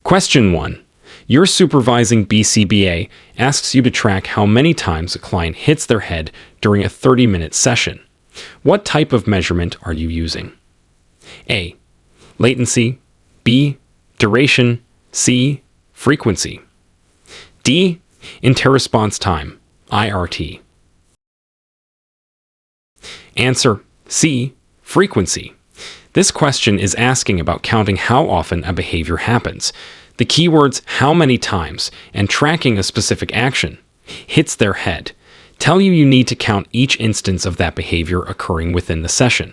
Question 1. Your supervising BCBA asks you to track how many times a client hits their head during a 30-minute session. What type of measurement are you using? A. Latency. B. Duration. C. Frequency. D. Interresponse time, IRT. Answer C. Frequency. This question is asking about counting how often a behavior happens. The keywords how many times and tracking a specific action, hits their head, tell you need to count each instance of that behavior occurring within the session.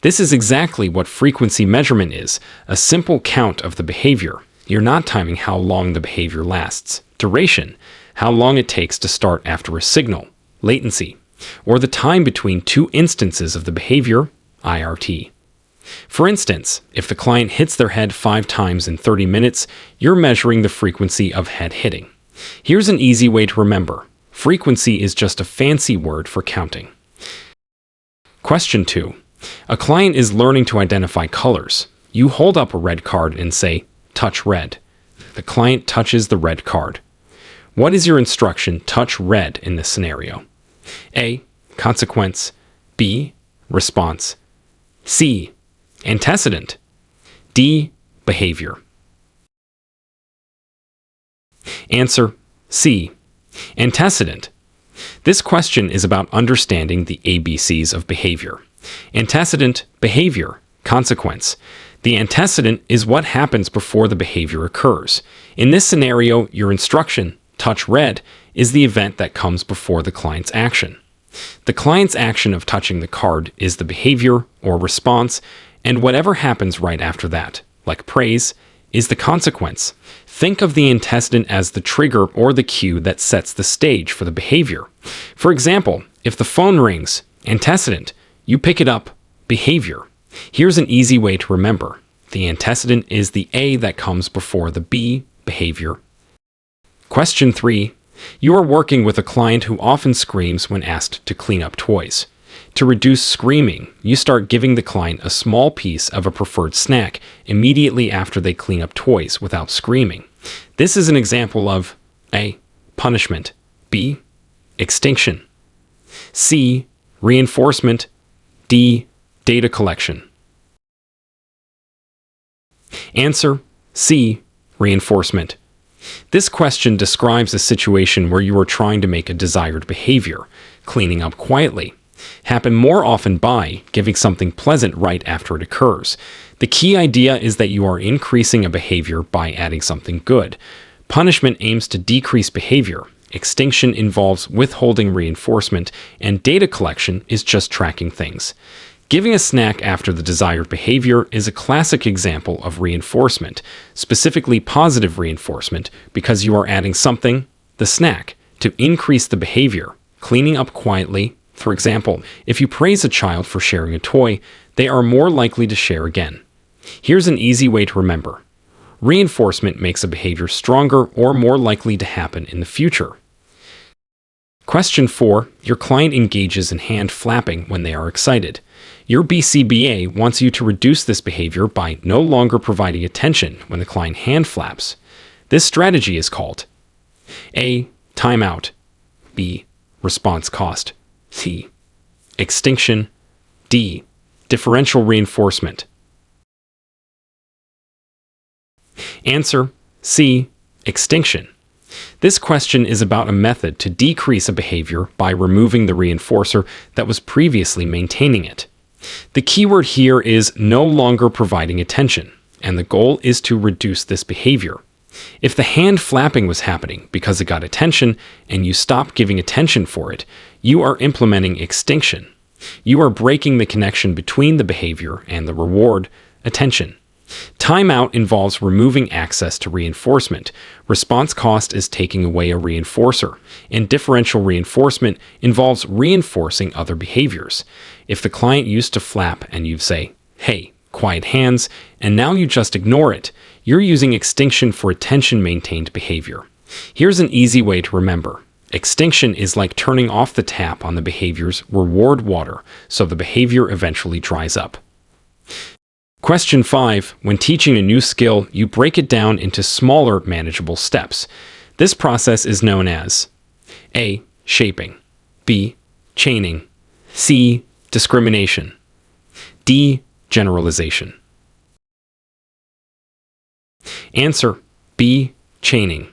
This is exactly what frequency measurement is, a simple count of the behavior. You're not timing how long the behavior lasts. Duration, how long it takes to start after a signal. Latency, or the time between two instances of the behavior, IRT. For instance, if the client hits their head 5 times in 30 minutes, you're measuring the frequency of head hitting. Here's an easy way to remember. Frequency is just a fancy word for counting. Question 2. A client is learning to identify colors. You hold up a red card and say, touch red. The client touches the red card. What is your instruction, touch red, in this scenario? A. Consequence. B. Response. C. Antecedent. D. Behavior. Answer C. Antecedent. This question is about understanding the ABCs of behavior. Antecedent, behavior, consequence. The antecedent is what happens before the behavior occurs. In this scenario, your instruction, touch red, is the event that comes before the client's action. The client's action of touching the card is the behavior or response, and whatever happens right after that, like praise, is the consequence. Think of the antecedent as the trigger or the cue that sets the stage for the behavior. For example, if the phone rings, antecedent, you pick it up, behavior. Here's an easy way to remember. The antecedent is the A that comes before the B, behavior. Question 3. You are working with a client who often screams when asked to clean up toys. To reduce screaming, you start giving the client a small piece of a preferred snack immediately after they clean up toys without screaming. This is an example of A. Punishment. B. Extinction. C. Reinforcement. D. Data collection. Answer C. Reinforcement. This question describes a situation where you are trying to make a desired behavior, cleaning up quietly, happen more often by giving something pleasant right after it occurs. The key idea is that you are increasing a behavior by adding something good. Punishment aims to decrease behavior. Extinction involves withholding reinforcement, and data collection is just tracking things. Giving a snack after the desired behavior is a classic example of reinforcement, specifically positive reinforcement, because you are adding something, the snack, to increase the behavior, cleaning up quietly. For example, if you praise a child for sharing a toy, they are more likely to share again. Here's an easy way to remember. Reinforcement makes a behavior stronger or more likely to happen in the future. Question 4. Your client engages in hand flapping when they are excited. Your BCBA wants you to reduce this behavior by no longer providing attention when the client hand flaps. This strategy is called A. Timeout. B. Response cost. C. Extinction. D. Differential reinforcement. Answer C. Extinction. This question is about a method to decrease a behavior by removing the reinforcer that was previously maintaining it. The keyword here is no longer providing attention, and the goal is to reduce this behavior. If the hand flapping was happening because it got attention and you stopped giving attention for it, you are implementing extinction. You are breaking the connection between the behavior and the reward, attention. Timeout involves removing access to reinforcement. Response cost is taking away a reinforcer, and differential reinforcement involves reinforcing other behaviors. If the client used to flap and you say, "Hey, quiet hands," and now you just ignore it, you're using extinction for attention-maintained behavior. Here's an easy way to remember. Extinction is like turning off the tap on the behavior's reward water, so the behavior eventually dries up. Question 5. When teaching a new skill, you break it down into smaller, manageable steps. This process is known as A. Shaping, B. Chaining, C. Discrimination, D. Generalization. Answer: B. Chaining.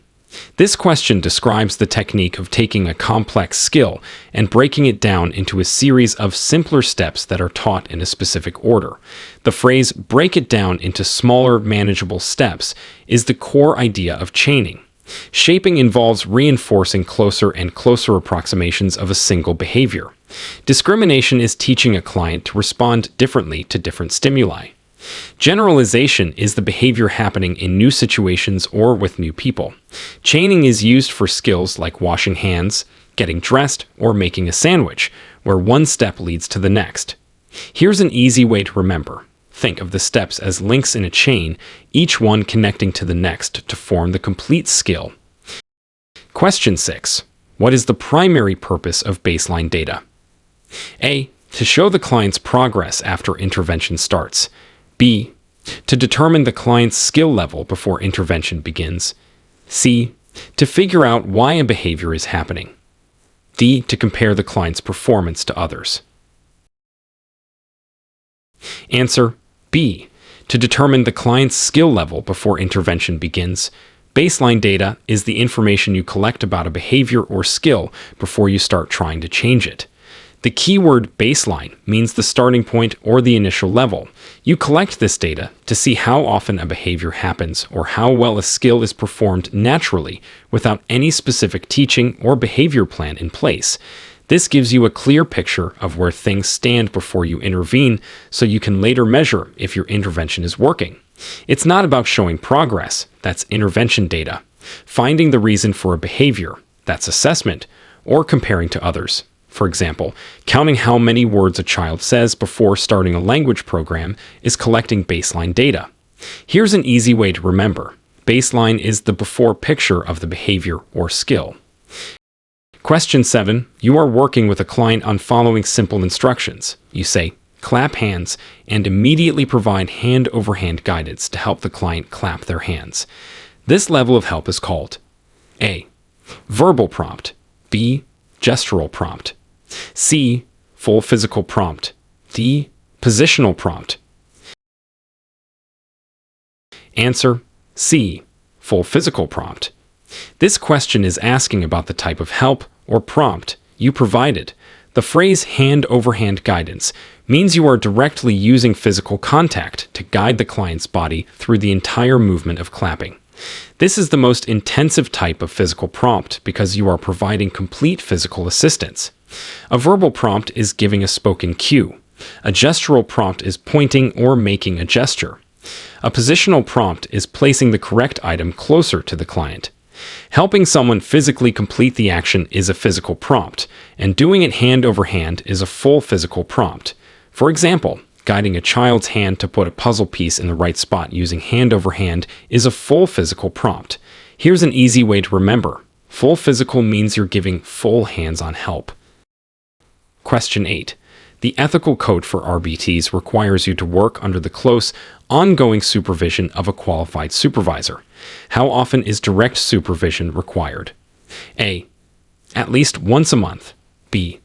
This question describes the technique of taking a complex skill and breaking it down into a series of simpler steps that are taught in a specific order. The phrase "break it down into smaller, manageable steps" is the core idea of chaining. Shaping involves reinforcing closer and closer approximations of a single behavior. Discrimination is teaching a client to respond differently to different stimuli. Generalization is the behavior happening in new situations or with new people. Chaining is used for skills like washing hands, getting dressed, or making a sandwich, where one step leads to the next. Here's an easy way to remember. Think of the steps as links in a chain, each one connecting to the next to form the complete skill. Question 6. What is the primary purpose of baseline data? A. To show the client's progress after intervention starts. B. To determine the client's skill level before intervention begins. C. To figure out why a behavior is happening. D. To compare the client's performance to others. Answer: B. To determine the client's skill level before intervention begins. Baseline data is the information you collect about a behavior or skill before you start trying to change it. The keyword baseline means the starting point or the initial level. You collect this data to see how often a behavior happens or how well a skill is performed naturally without any specific teaching or behavior plan in place. This gives you a clear picture of where things stand before you intervene, so you can later measure if your intervention is working. It's not about showing progress, that's intervention data, finding the reason for a behavior, that's assessment, or comparing to others. For example, counting how many words a child says before starting a language program is collecting baseline data. Here's an easy way to remember. Baseline is the before picture of the behavior or skill. Question 7. You are working with a client on following simple instructions. You say, clap hands, and immediately provide hand-over-hand guidance to help the client clap their hands. This level of help is called A. Verbal prompt, B. Gestural prompt, C. Full physical prompt, D. Positional prompt. Answer: C. Full physical prompt. This question is asking about the type of help or prompt you provided. The phrase hand-over-hand guidance means you are directly using physical contact to guide the client's body through the entire movement of clapping. This is the most intensive type of physical prompt because you are providing complete physical assistance. A verbal prompt is giving a spoken cue. A gestural prompt is pointing or making a gesture. A positional prompt is placing the correct item closer to the client. Helping someone physically complete the action is a physical prompt, and doing it hand over hand is a full physical prompt. For example, guiding a child's hand to put a puzzle piece in the right spot using hand over hand is a full physical prompt. Here's an easy way to remember. Full physical means you're giving full hands-on help. Question 8. The ethical code for RBTs requires you to work under the close, ongoing supervision of a qualified supervisor. How often is direct supervision required? A. At least once a month. B.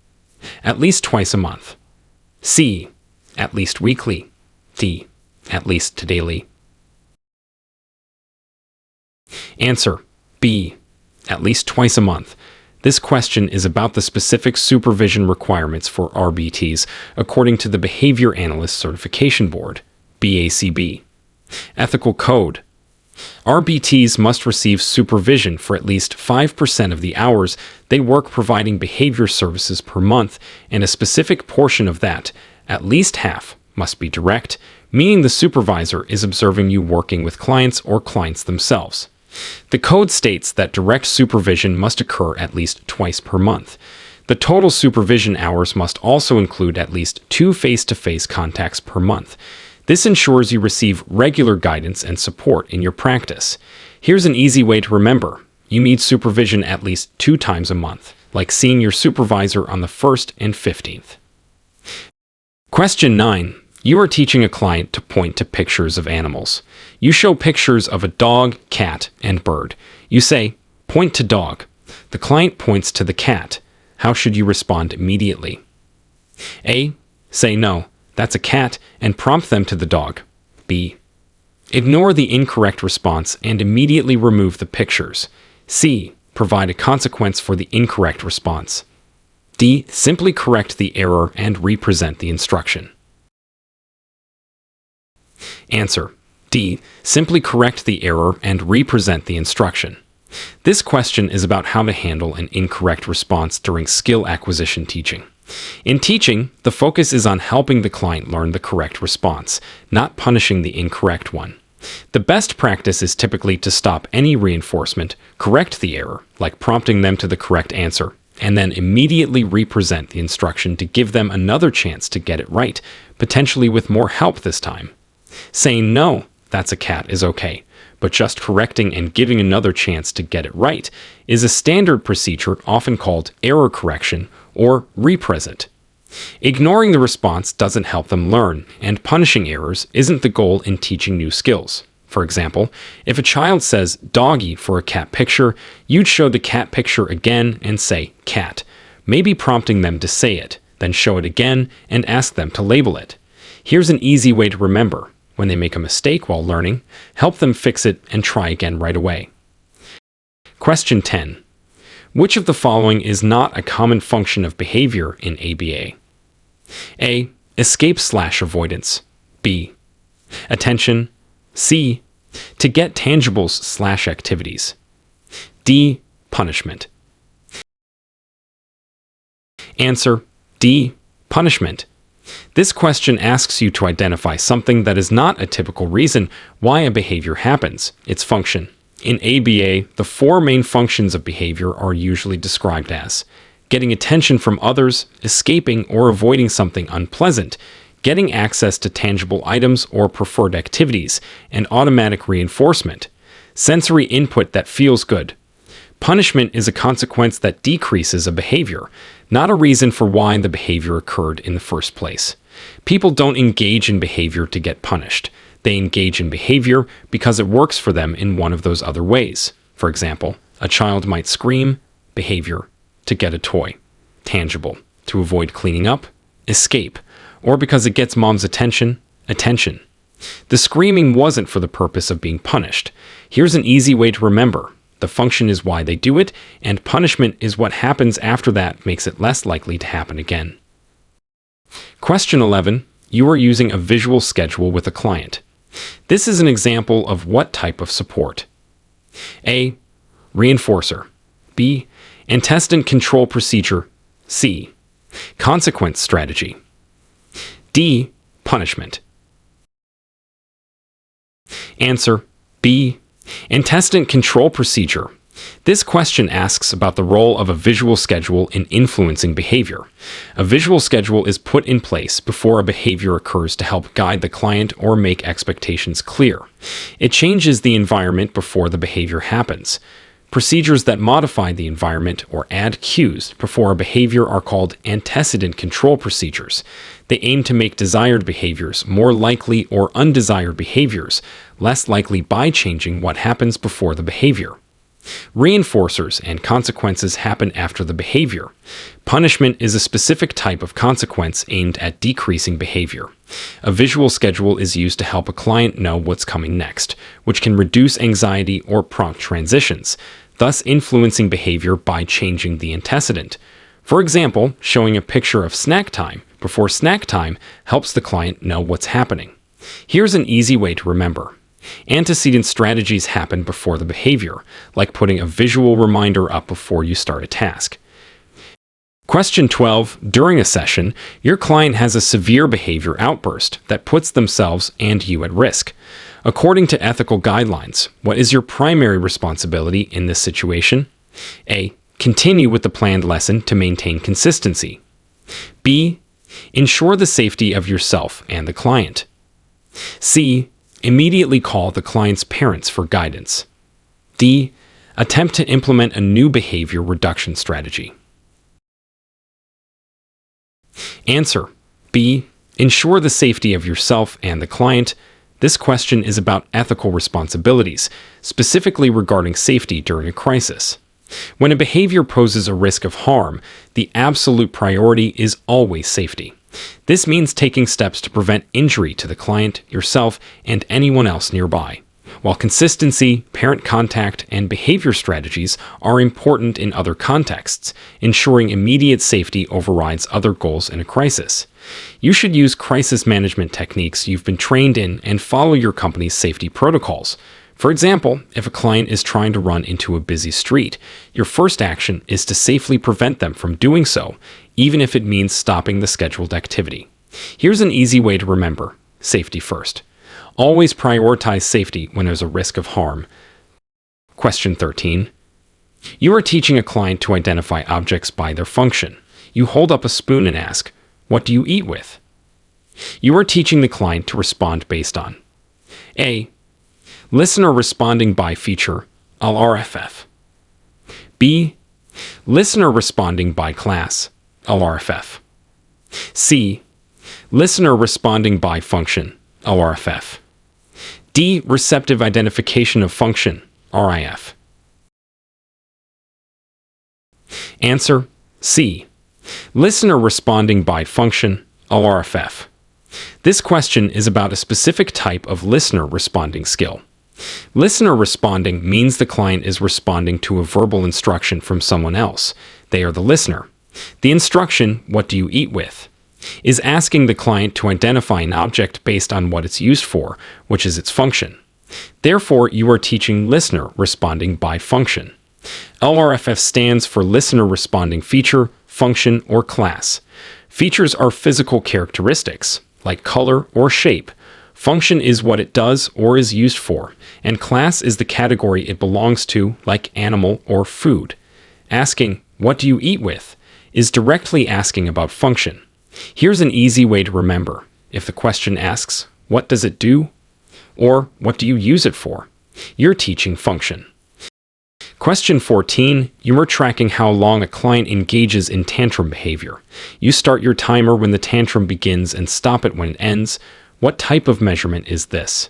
At least twice a month. C. At least weekly. D. At least daily. Answer: B. At least twice a month. This question is about the specific supervision requirements for RBTs according to the Behavior Analyst Certification Board, BACB. Ethical Code. RBTs must receive supervision for at least 5% of the hours they work providing behavior services per month, and a specific portion of that, at least half, must be direct, meaning the supervisor is observing you working with clients or clients themselves. The code states that direct supervision must occur at least twice per month. The total supervision hours must also include at least 2 face-to-face contacts per month. This ensures you receive regular guidance and support in your practice. Here's an easy way to remember. You need supervision at least 2 times a month, like seeing your supervisor on the 1st and 15th. Question 9. You are teaching a client to point to pictures of animals. You show pictures of a dog, cat, and bird. You say, "Point to dog." The client points to the cat. How should you respond immediately? A. Say no, that's a cat, and prompt them to the dog. B. Ignore the incorrect response and immediately remove the pictures. C. Provide a consequence for the incorrect response. D. Simply correct the error and represent the instruction. Answer. D. Simply correct the error and represent the instruction. This question is about how to handle an incorrect response during skill acquisition teaching. In teaching, the focus is on helping the client learn the correct response, not punishing the incorrect one. The best practice is typically to stop any reinforcement, correct the error, like prompting them to the correct answer, and then immediately represent the instruction to give them another chance to get it right, potentially with more help this time. Saying no, that's a cat is okay, but just correcting and giving another chance to get it right is a standard procedure often called error correction or represent. Ignoring the response doesn't help them learn, and punishing errors isn't the goal in teaching new skills. For example, if a child says doggy for a cat picture, you'd show the cat picture again and say cat, maybe prompting them to say it, then show it again and ask them to label it. Here's an easy way to remember. When they make a mistake while learning, help them fix it and try again right away. Question 10. Which of the following is not a common function of behavior in ABA? A. Escape/avoidance. B. Attention. C. To get tangibles/activities. D. Punishment. Answer. D. Punishment. This question asks you to identify something that is not a typical reason why a behavior happens, its function. In ABA, the four main functions of behavior are usually described as getting attention from others, escaping or avoiding something unpleasant, getting access to tangible items or preferred activities, and automatic reinforcement, sensory input that feels good. Punishment is a consequence that decreases a behavior, not a reason for why the behavior occurred in the first place. People don't engage in behavior to get punished. They engage in behavior because it works for them in one of those other ways. For example, a child might scream, behavior, to get a toy, tangible, to avoid cleaning up, escape, or because it gets mom's attention, attention. The screaming wasn't for the purpose of being punished. Here's an easy way to remember. The function is why they do it, and punishment is what happens after that makes it less likely to happen again. Question 11. You are using a visual schedule with a client. This is an example of what type of support? A. Reinforcer. B. Antecedent control procedure. C. Consequence strategy. D. Punishment. Answer. B. Antecedent control procedure. This question asks about the role of a visual schedule in influencing behavior. A visual schedule is put in place before a behavior occurs to help guide the client or make expectations clear. It changes the environment before the behavior happens. Procedures that modify the environment or add cues before a behavior are called antecedent control procedures. They aim to make desired behaviors more likely or undesired behaviors less likely by changing what happens before the behavior. Reinforcers and consequences happen after the behavior. Punishment is a specific type of consequence aimed at decreasing behavior. A visual schedule is used to help a client know what's coming next, which can reduce anxiety or prompt transitions, thus influencing behavior by changing the antecedent. For example, showing a picture of snack time before snack time helps the client know what's happening. Here's an easy way to remember. Antecedent strategies happen before the behavior, like putting a visual reminder up before you start a task. Question 12. During a session, your client has a severe behavior outburst that puts themselves and you at risk. According to ethical guidelines, what is your primary responsibility in this situation? A. Continue with the planned lesson to maintain consistency. B. Ensure the safety of yourself and the client. C. Immediately call the client's parents for guidance. D. Attempt to implement a new behavior reduction strategy. Answer. B. Ensure the safety of yourself and the client. This question is about ethical responsibilities, specifically regarding safety during a crisis. When a behavior poses a risk of harm, the absolute priority is always safety. This means taking steps to prevent injury to the client, yourself, and anyone else nearby. While consistency, parent contact, and behavior strategies are important in other contexts, ensuring immediate safety overrides other goals in a crisis. You should use crisis management techniques you've been trained in and follow your company's safety protocols. For example, if a client is trying to run into a busy street, your first action is to safely prevent them from doing so, even if it means stopping the scheduled activity. Here's an easy way to remember: safety first. Always prioritize safety when there's a risk of harm. Question 13. You are teaching a client to identify objects by their function. You hold up a spoon and ask, "What do you eat with?" You are teaching the client to respond based on A. Listener responding by feature, LRFF. B. Listener responding by class, LRFF. C. Listener responding by function, LRFF. D. Receptive identification of function, RIF. Answer: C. Listener responding by function, LRFF. This question is about a specific type of listener responding skill. Listener responding means the client is responding to a verbal instruction from someone else. They are the listener. The instruction, "What do you eat with?" is asking the client to identify an object based on what it's used for, which is its function. Therefore, you are teaching listener responding by function. LRFF stands for listener responding feature, function, or class. Features are physical characteristics, like color or shape. Function is what it does or is used for, and class is the category it belongs to, like animal or food. Asking, "What do you eat with?" is directly asking about function. Here's an easy way to remember. If the question asks, "What does it do?" or "What do you use it for?" you're teaching function. Question 14. You are tracking how long a client engages in tantrum behavior. You start your timer when the tantrum begins and stop it when it ends. What type of measurement is this?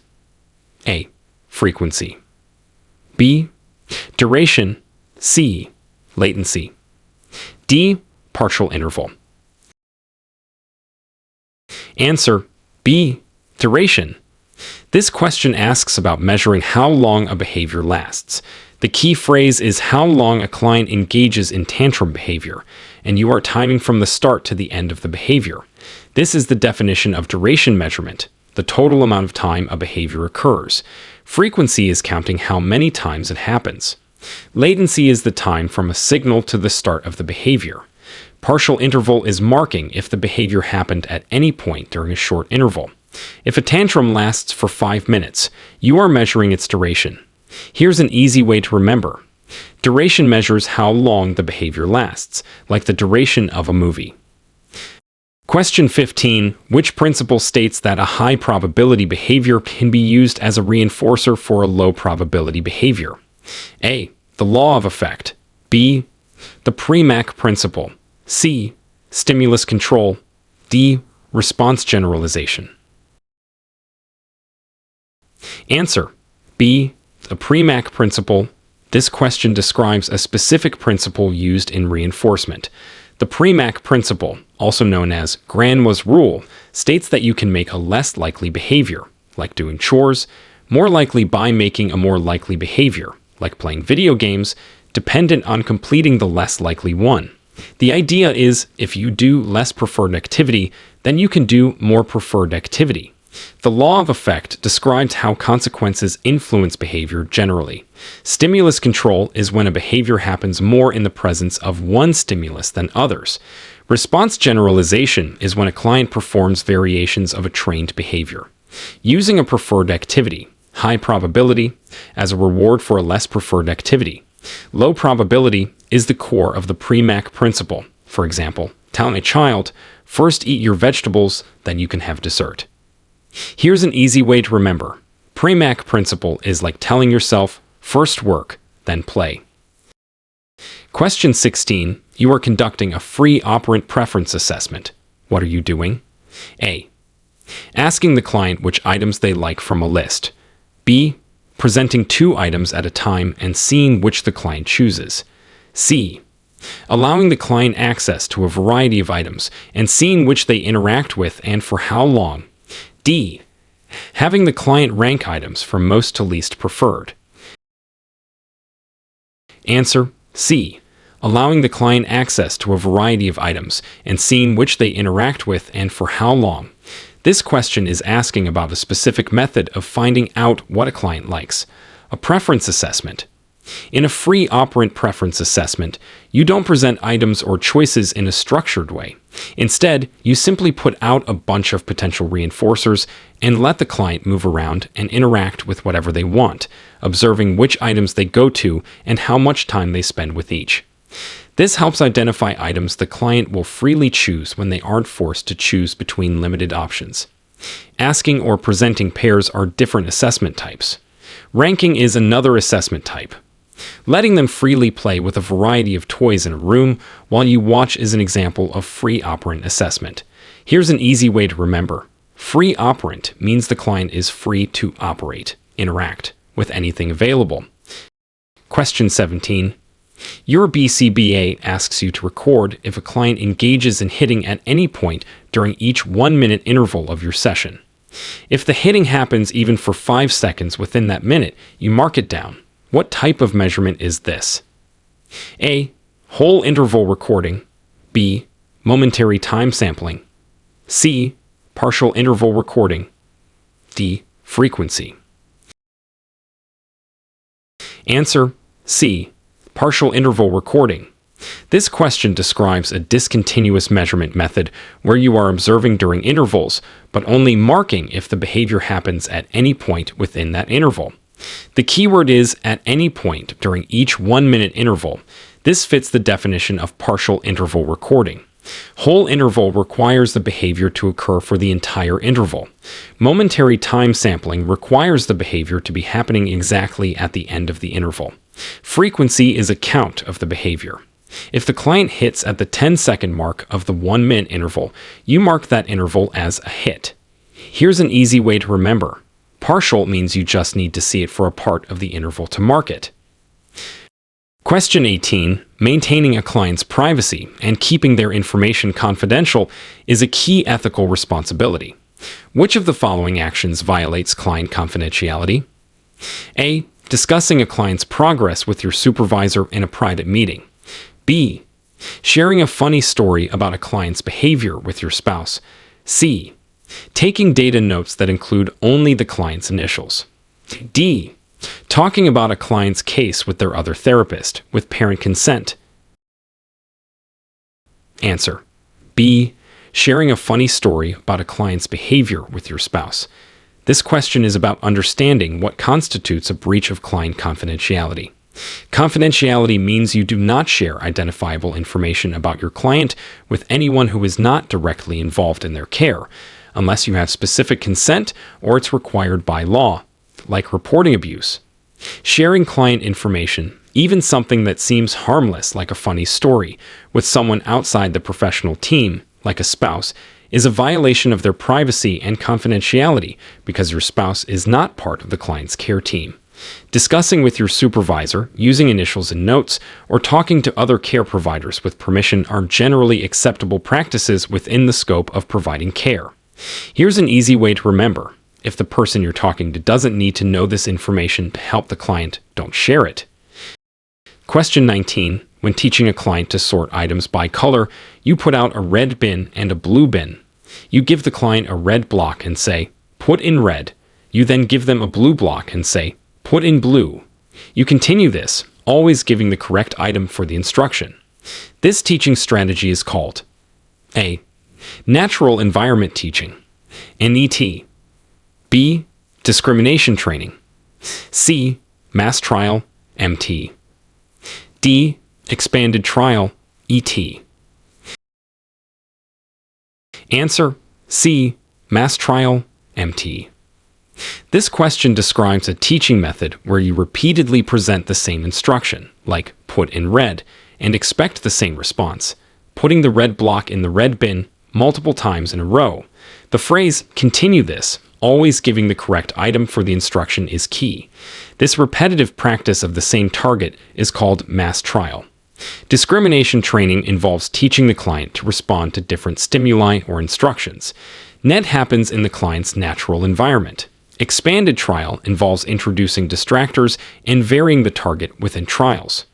A. Frequency. B. Duration. C. Latency. D. Partial interval. Answer: B. Duration. This question asks about measuring how long a behavior lasts. The key phrase is how long a client engages in tantrum behavior, and you are timing from the start to the end of the behavior. This is the definition of duration measurement, the total amount of time a behavior occurs. Frequency is counting how many times it happens. Latency is the time from a signal to the start of the behavior. Partial interval is marking if the behavior happened at any point during a short interval. If a tantrum lasts for 5 minutes, you are measuring its duration. Here's an easy way to remember. Duration measures how long the behavior lasts, like the duration of a movie. Question 15. Which principle states that a high probability behavior can be used as a reinforcer for a low probability behavior? A. The law of effect. B. The Premack principle. C. Stimulus control. D. Response generalization. Answer: B. The Premack principle. This question describes a specific principle used in reinforcement. The Premack principle, also known as Grandma's rule, states that you can make a less likely behavior, like doing chores, more likely by making a more likely behavior, like playing video games, dependent on completing the less likely one. The idea is, if you do less preferred activity, then you can do more preferred activity. The law of effect describes how consequences influence behavior generally. Stimulus control is when a behavior happens more in the presence of one stimulus than others. Response generalization is when a client performs variations of a trained behavior. Using a preferred activity, high probability, as a reward for a less preferred activity. Low probability is the core of the Premack principle. For example, telling a child, "First eat your vegetables, then you can have dessert." Here's an easy way to remember. Premack principle is like telling yourself, "First work, then play." Question 16. You are conducting a free operant preference assessment. What are you doing? A. Asking the client which items they like from a list. B. Presenting 2 items at a time and seeing which the client chooses. C. Allowing the client access to a variety of items and seeing which they interact with and for how long. D. Having the client rank items from most to least preferred. Answer: C. Allowing the client access to a variety of items and seeing which they interact with and for how long. This question is asking about a specific method of finding out what a client likes, a preference assessment. In a free operant preference assessment, you don't present items or choices in a structured way. Instead, you simply put out a bunch of potential reinforcers and let the client move around and interact with whatever they want, observing which items they go to and how much time they spend with each. This helps identify items the client will freely choose when they aren't forced to choose between limited options. Asking or presenting pairs are different assessment types. Ranking is another assessment type. Letting them freely play with a variety of toys in a room while you watch is an example of free operant assessment. Here's an easy way to remember. Free operant means the client is free to operate, interact with anything available. Question 17. Your BCBA asks you to record if a client engages in hitting at any point during each 1-minute interval of your session. If the hitting happens even for 5 seconds within that minute, you mark it down. What type of measurement is this? A. Whole interval recording. B. Momentary time sampling. C. Partial interval recording. D. Frequency. Answer: C. Partial interval recording. This question describes a discontinuous measurement method where you are observing during intervals, but only marking if the behavior happens at any point within that interval. The keyword is at any point during each 1-minute interval. This fits the definition of partial interval recording. Whole interval requires the behavior to occur for the entire interval. Momentary time sampling requires the behavior to be happening exactly at the end of the interval. Frequency is a count of the behavior. If the client hits at the 10-second mark of the 1-minute interval, you mark that interval as a hit. Here's an easy way to remember. Partial means you just need to see it for a part of the interval to mark it. Question 18. Maintaining a client's privacy and keeping their information confidential is a key ethical responsibility. Which of the following actions violates client confidentiality? A. Discussing a client's progress with your supervisor in a private meeting. B. Sharing a funny story about a client's behavior with your spouse. C. Taking data notes that include only the client's initials. D. Talking about a client's case with their other therapist, with parent consent. Answer: B. Sharing a funny story about a client's behavior with your spouse. This question is about understanding what constitutes a breach of client confidentiality. Confidentiality means you do not share identifiable information about your client with anyone who is not directly involved in their care, unless you have specific consent or it's required by law, like reporting abuse. Sharing client information, even something that seems harmless like a funny story, with someone outside the professional team, like a spouse, is a violation of their privacy and confidentiality because your spouse is not part of the client's care team. Discussing with your supervisor, using initials in notes, or talking to other care providers with permission are generally acceptable practices within the scope of providing care. Here's an easy way to remember. If the person you're talking to doesn't need to know this information to help the client, don't share it. Question 19. When teaching a client to sort items by color, you put out a red bin and a blue bin. You give the client a red block and say, "Put in red." You then give them a blue block and say, "Put in blue." You continue this, always giving the correct item for the instruction. This teaching strategy is called A. Natural environment teaching, NET. B. Discrimination training. C. Mass trial, MT. D. Expanded trial, ET. Answer: C. Mass trial, MT. This question describes a teaching method where you repeatedly present the same instruction, like put in red, and expect the same response, putting the red block in the red bin multiple times in a row. The phrase, "continue this," always giving the correct item for the instruction, is key. This repetitive practice of the same target is called mass trial. Discrimination training involves teaching the client to respond to different stimuli or instructions. Net happens in the client's natural environment. Expanded trial involves introducing distractors and varying the target within trials.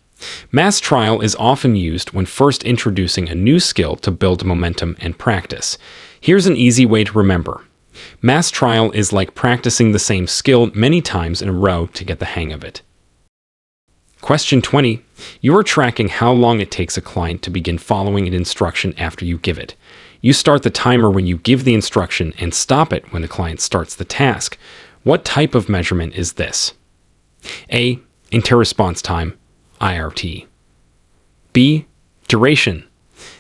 Mass trial is often used when first introducing a new skill to build momentum and practice. Here's an easy way to remember. Mass trial is like practicing the same skill many times in a row to get the hang of it. Question 20. You are tracking how long it takes a client to begin following an instruction after you give it. You start the timer when you give the instruction and stop it when the client starts the task. What type of measurement is this? A. Interresponse time, IRT. B. Duration.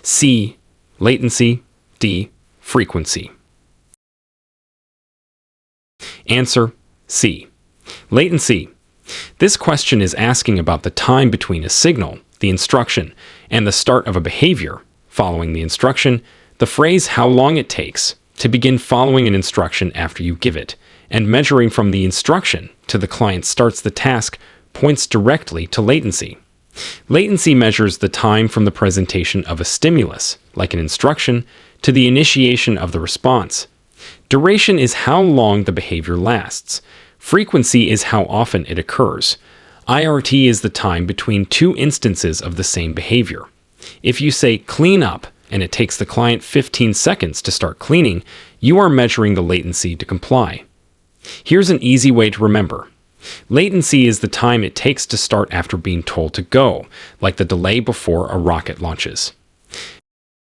C. Latency. D. Frequency. Answer C. Latency. This question is asking about the time between a signal, the instruction, and the start of a behavior. Following the instruction, the phrase "how long it takes" to begin following an instruction after you give it, and measuring from the instruction to the client starts the task points directly to latency. Latency measures the time from the presentation of a stimulus, like an instruction, to the initiation of the response. Duration is how long the behavior lasts. Frequency is how often it occurs. IRT is the time between two instances of the same behavior. If you say "clean up" and it takes the client 15 seconds to start cleaning, you are measuring the latency to comply. Here's an easy way to remember. Latency is the time it takes to start after being told to go, like the delay before a rocket launches.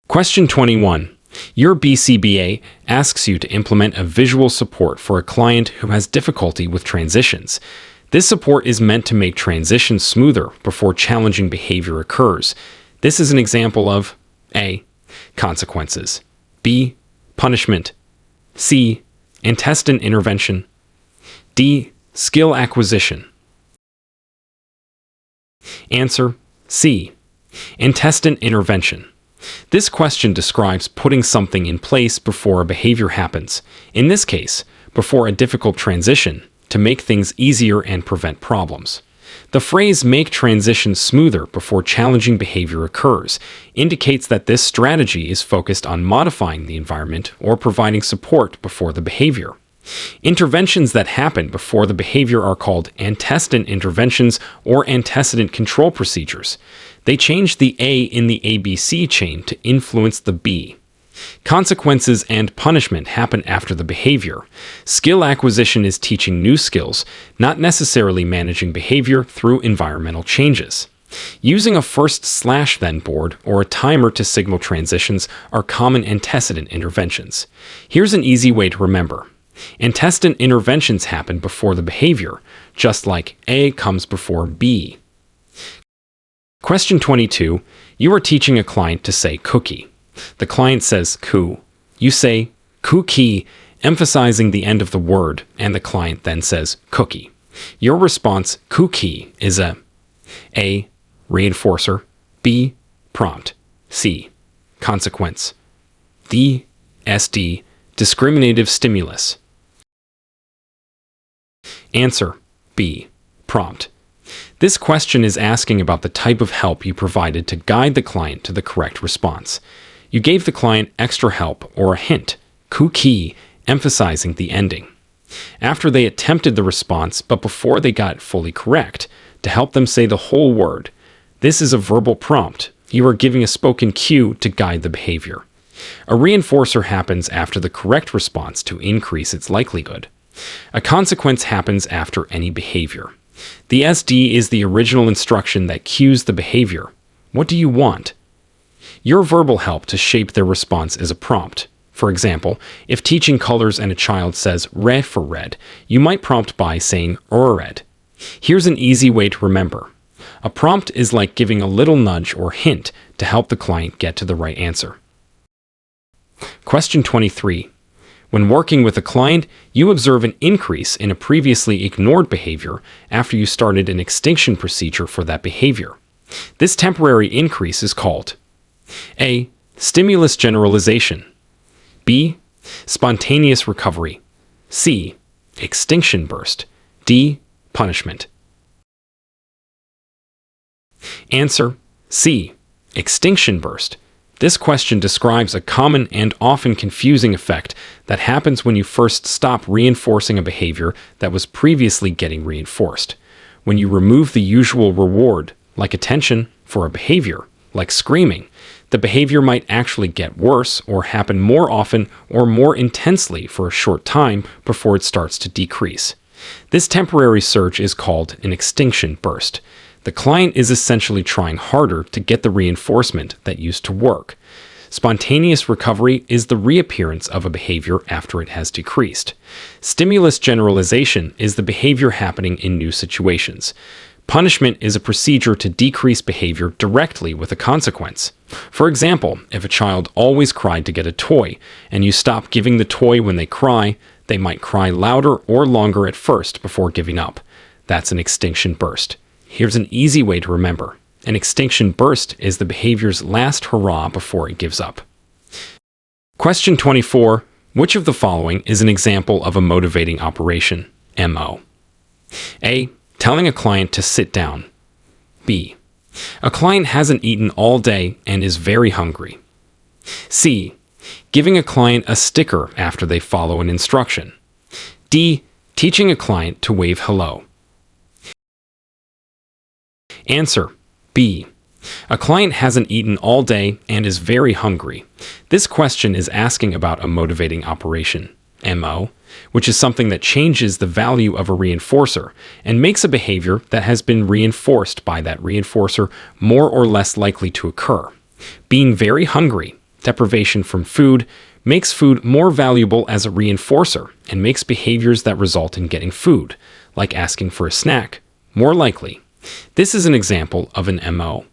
Question 21. Your BCBA asks you to implement a visual support for a client who has difficulty with transitions. This support is meant to make transitions smoother before challenging behavior occurs. This is an example of A. Consequences. B. Punishment. C. Antecedent intervention. D. Skill acquisition. Answer C. Antecedent intervention. This question describes putting something in place before a behavior happens, in this case, before a difficult transition, to make things easier and prevent problems. The phrase "make transitions smoother before challenging behavior occurs" indicates that this strategy is focused on modifying the environment or providing support before the behavior. Interventions that happen before the behavior are called antecedent interventions or antecedent control procedures. They change the A in the ABC chain to influence the B. Consequences and punishment happen after the behavior. Skill acquisition is teaching new skills, not necessarily managing behavior through environmental changes. Using a first/then board or a timer to signal transitions are common antecedent interventions. Here's an easy way to remember. Antecedent interventions happen before the behavior, just like A comes before B. Question 22. You are teaching a client to say "cookie." The client says "coo." You say "cookie," emphasizing the end of the word, and the client then says "cookie." Your response, "cookie," is A. Reinforcer. B. Prompt. C. Consequence. D. Discriminative stimulus. Answer B. Prompt. This question is asking about the type of help you provided to guide the client to the correct response. You gave the client extra help or a hint, "cookie," emphasizing the ending. After they attempted the response, but before they got it fully correct, to help them say the whole word. This is a verbal prompt. You are giving a spoken cue to guide the behavior. A reinforcer happens after the correct response to increase its likelihood. A consequence happens after any behavior. The SD is the original instruction that cues the behavior. What do you want? Your verbal help to shape their response is a prompt. For example, if teaching colors and a child says "red" for red, you might prompt by saying "red." Here's an easy way to remember. A prompt is like giving a little nudge or hint to help the client get to the right answer. Question 23. When working with a client, you observe an increase in a previously ignored behavior after you started an extinction procedure for that behavior. This temporary increase is called A. Stimulus generalization. B. Spontaneous recovery. C. Extinction burst. D. Punishment. Answer: C. Extinction burst. This question describes a common and often confusing effect that happens when you first stop reinforcing a behavior that was previously getting reinforced. When you remove the usual reward, like attention, for a behavior, like screaming, the behavior might actually get worse or happen more often or more intensely for a short time before it starts to decrease. This temporary surge is called an extinction burst. The client is essentially trying harder to get the reinforcement that used to work. Spontaneous recovery is the reappearance of a behavior after it has decreased. Stimulus generalization is the behavior happening in new situations. Punishment is a procedure to decrease behavior directly with a consequence. For example, if a child always cried to get a toy, and you stop giving the toy when they cry, they might cry louder or longer at first before giving up. That's an extinction burst. Here's an easy way to remember. An extinction burst is the behavior's last hurrah before it gives up. Question 24. Which of the following is an example of a motivating operation? MO. A. Telling a client to sit down. B. A client hasn't eaten all day and is very hungry. C. Giving a client a sticker after they follow an instruction. D. Teaching a client to wave hello. Answer: B. A client hasn't eaten all day and is very hungry. This question is asking about a motivating operation, MO, which is something that changes the value of a reinforcer and makes a behavior that has been reinforced by that reinforcer more or less likely to occur. Being very hungry, deprivation from food, makes food more valuable as a reinforcer and makes behaviors that result in getting food, like asking for a snack, more likely. This is an example of an MO.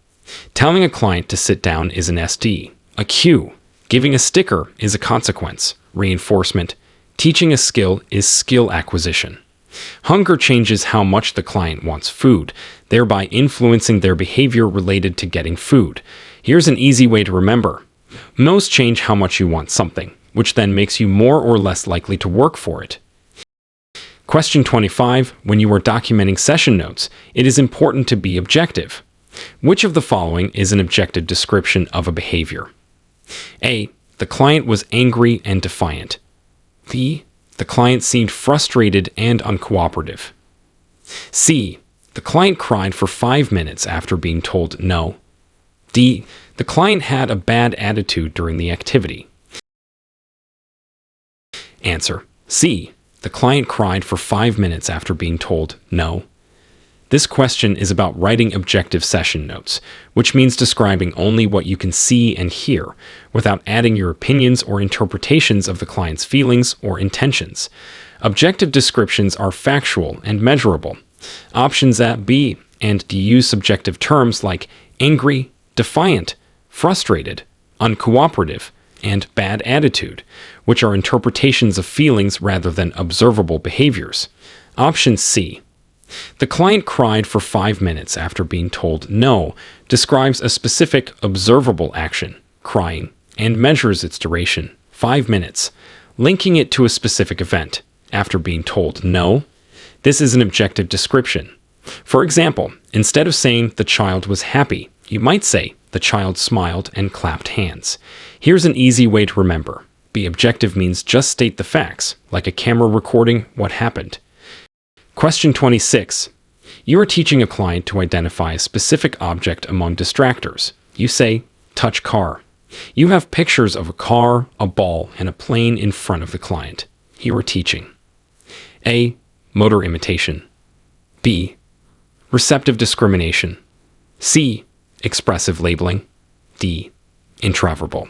Telling a client to sit down is an SD, a cue. Giving a sticker is a consequence, reinforcement. Teaching a skill is skill acquisition. Hunger changes how much the client wants food, thereby influencing their behavior related to getting food. Here's an easy way to remember. MOs change how much you want something, which then makes you more or less likely to work for it. Question 25. When you are documenting session notes, it is important to be objective. Which of the following is an objective description of a behavior? A. The client was angry and defiant. B. The client seemed frustrated and uncooperative. C. The client cried for 5 minutes after being told no. D. The client had a bad attitude during the activity. Answer: C. The client cried for 5 minutes after being told no. This question is about writing objective session notes, which means describing only what you can see and hear, without adding your opinions or interpretations of the client's feelings or intentions. Objective descriptions are factual and measurable. Options A, B, and D use subjective terms like angry, defiant, frustrated, uncooperative, and bad attitude, which are interpretations of feelings rather than observable behaviors. Option C. The client cried for 5 minutes after being told no describes a specific observable action, crying, and measures its duration, 5 minutes, linking it to a specific event, after being told no. This is an objective description. For example, instead of saying the child was happy, you might say the child smiled and clapped hands. Here's an easy way to remember. Be objective means just state the facts, like a camera recording what happened. Question 26. You are teaching a client to identify a specific object among distractors. You say, touch car. You have pictures of a car, a ball, and a plane in front of the client. You are teaching. A. Motor imitation. B. Receptive discrimination. C. Expressive labeling. D. Intraverbal.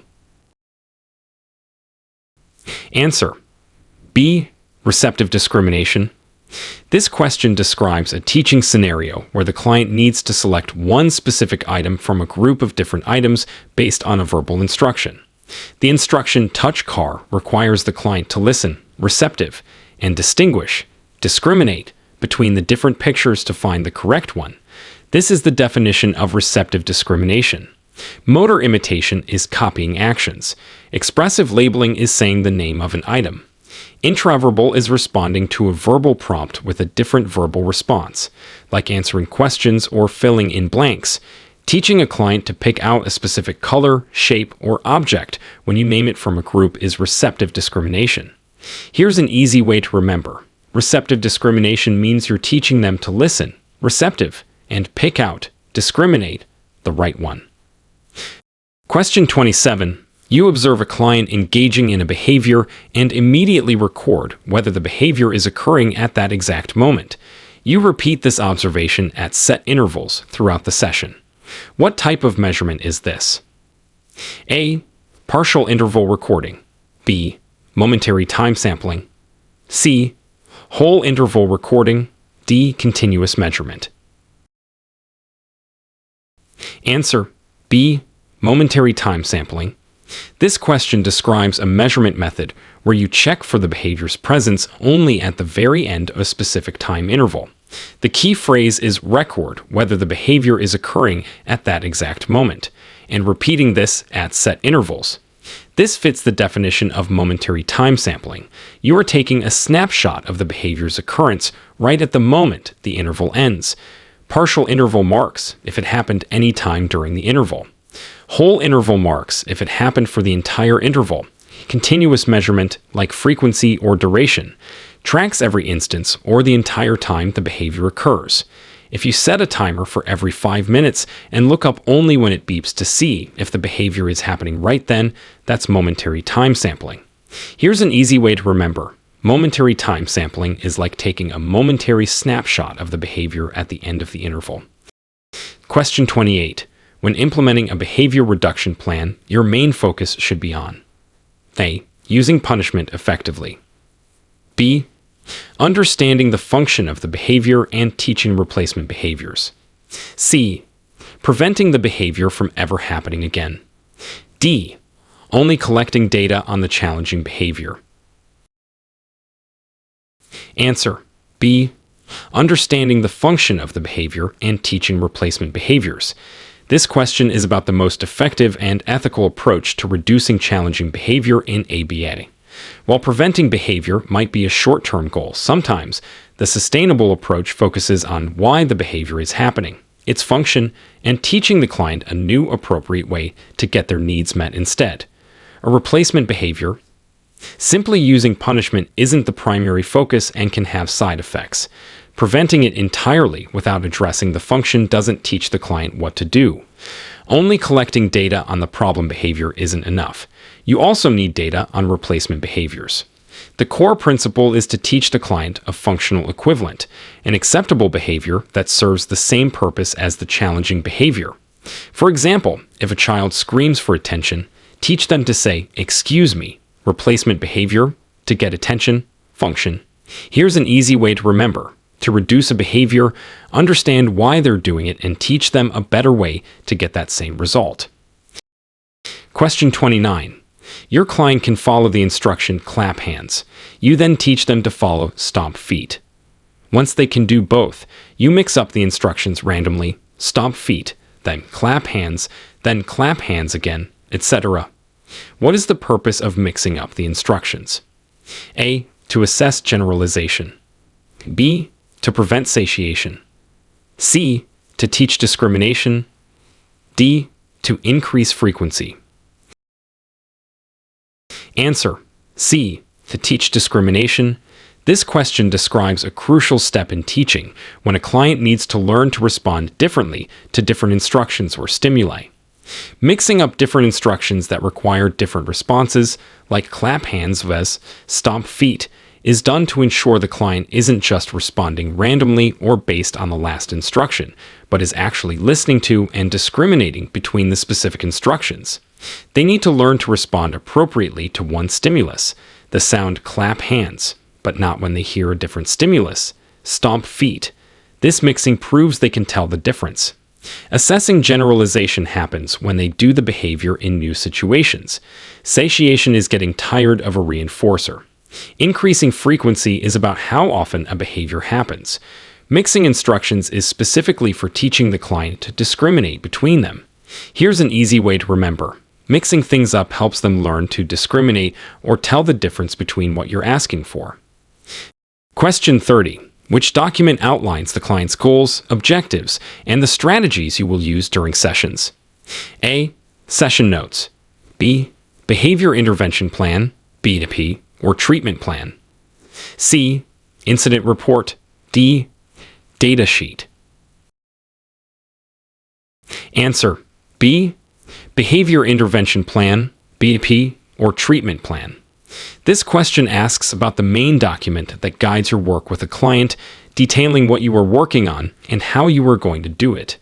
Answer: B. Receptive discrimination. This question describes a teaching scenario where the client needs to select one specific item from a group of different items based on a verbal instruction. The instruction touch car requires the client to listen, receptive, and discriminate between the different pictures to find the correct one. This is the definition of receptive discrimination. Motor imitation is copying actions. Expressive labeling is saying the name of an item. Intraverbal is responding to a verbal prompt with a different verbal response, like answering questions or filling in blanks. Teaching a client to pick out a specific color, shape, or object when you name it from a group is receptive discrimination. Here's an easy way to remember. Receptive discrimination means you're teaching them to listen, receptive, and pick out, discriminate, the right one. Question 27. You observe a client engaging in a behavior and immediately record whether the behavior is occurring at that exact moment. You repeat this observation at set intervals throughout the session. What type of measurement is this? A. Partial interval recording. B. Momentary time sampling. C. Whole interval recording. D. Continuous measurement. Answer: B. Momentary time sampling. This question describes a measurement method where you check for the behavior's presence only at the very end of a specific time interval. The key phrase is record whether the behavior is occurring at that exact moment, and repeating this at set intervals. This fits the definition of momentary time sampling. You are taking a snapshot of the behavior's occurrence right at the moment the interval ends. Partial interval marks if it happened any time during the interval. Whole interval marks if it happened for the entire interval. Continuous measurement, like frequency or duration, tracks every instance or the entire time the behavior occurs. If you set a timer for every 5 minutes and look up only when it beeps to see if the behavior is happening right then, that's momentary time sampling. Here's an easy way to remember. Momentary time sampling is like taking a momentary snapshot of the behavior at the end of the interval. Question 28. When implementing a behavior reduction plan, your main focus should be on A. Using punishment effectively. B. Understanding the function of the behavior and teaching replacement behaviors. C. Preventing the behavior from ever happening again. D. Only collecting data on the challenging behavior. Answer: B. Understanding the function of the behavior and teaching replacement behaviors. This question is about the most effective and ethical approach to reducing challenging behavior in ABA. While preventing behavior might be a short-term goal, sometimes the sustainable approach focuses on why the behavior is happening, its function, and teaching the client a new appropriate way to get their needs met instead. A replacement behavior: simply using punishment isn't the primary focus and can have side effects. Preventing it entirely without addressing the function doesn't teach the client what to do. Only collecting data on the problem behavior isn't enough. You also need data on replacement behaviors. The core principle is to teach the client a functional equivalent, an acceptable behavior that serves the same purpose as the challenging behavior. For example, if a child screams for attention, teach them to say, "Excuse me," replacement behavior, to get attention, function. Here's an easy way to remember. To reduce a behavior, understand why they're doing it and teach them a better way to get that same result. Question 29. Your client can follow the instruction clap hands. You then teach them to follow stomp feet. Once they can do both, you mix up the instructions randomly, stomp feet, then clap hands again, etc. What is the purpose of mixing up the instructions? A. To assess generalization. B. To prevent satiation. C. To teach discrimination. D. To increase frequency. Answer: C. To teach discrimination. This question describes a crucial step in teaching when a client needs to learn to respond differently to different instructions or stimuli. Mixing up different instructions that require different responses, like clap hands vs. stomp feet, is done to ensure the client isn't just responding randomly or based on the last instruction, but is actually listening to and discriminating between the specific instructions. They need to learn to respond appropriately to one stimulus, the sound clap hands, but not when they hear a different stimulus, stomp feet. This mixing proves they can tell the difference. Assessing generalization happens when they do the behavior in new situations. Satiation is getting tired of a reinforcer. Increasing frequency is about how often a behavior happens. Mixing instructions is specifically for teaching the client to discriminate between them. Here's an easy way to remember. Mixing things up helps them learn to discriminate or tell the difference between what you're asking for. Question 30. Which document outlines the client's goals, objectives, and the strategies you will use during sessions? A. Session notes. B. Behavior intervention plan, BDP, or treatment plan. C. Incident report. D. Data sheet. Answer. B. Behavior intervention plan, BDP, or treatment plan. This question asks about the main document that guides your work with a client, detailing what you are working on and how you are going to do it.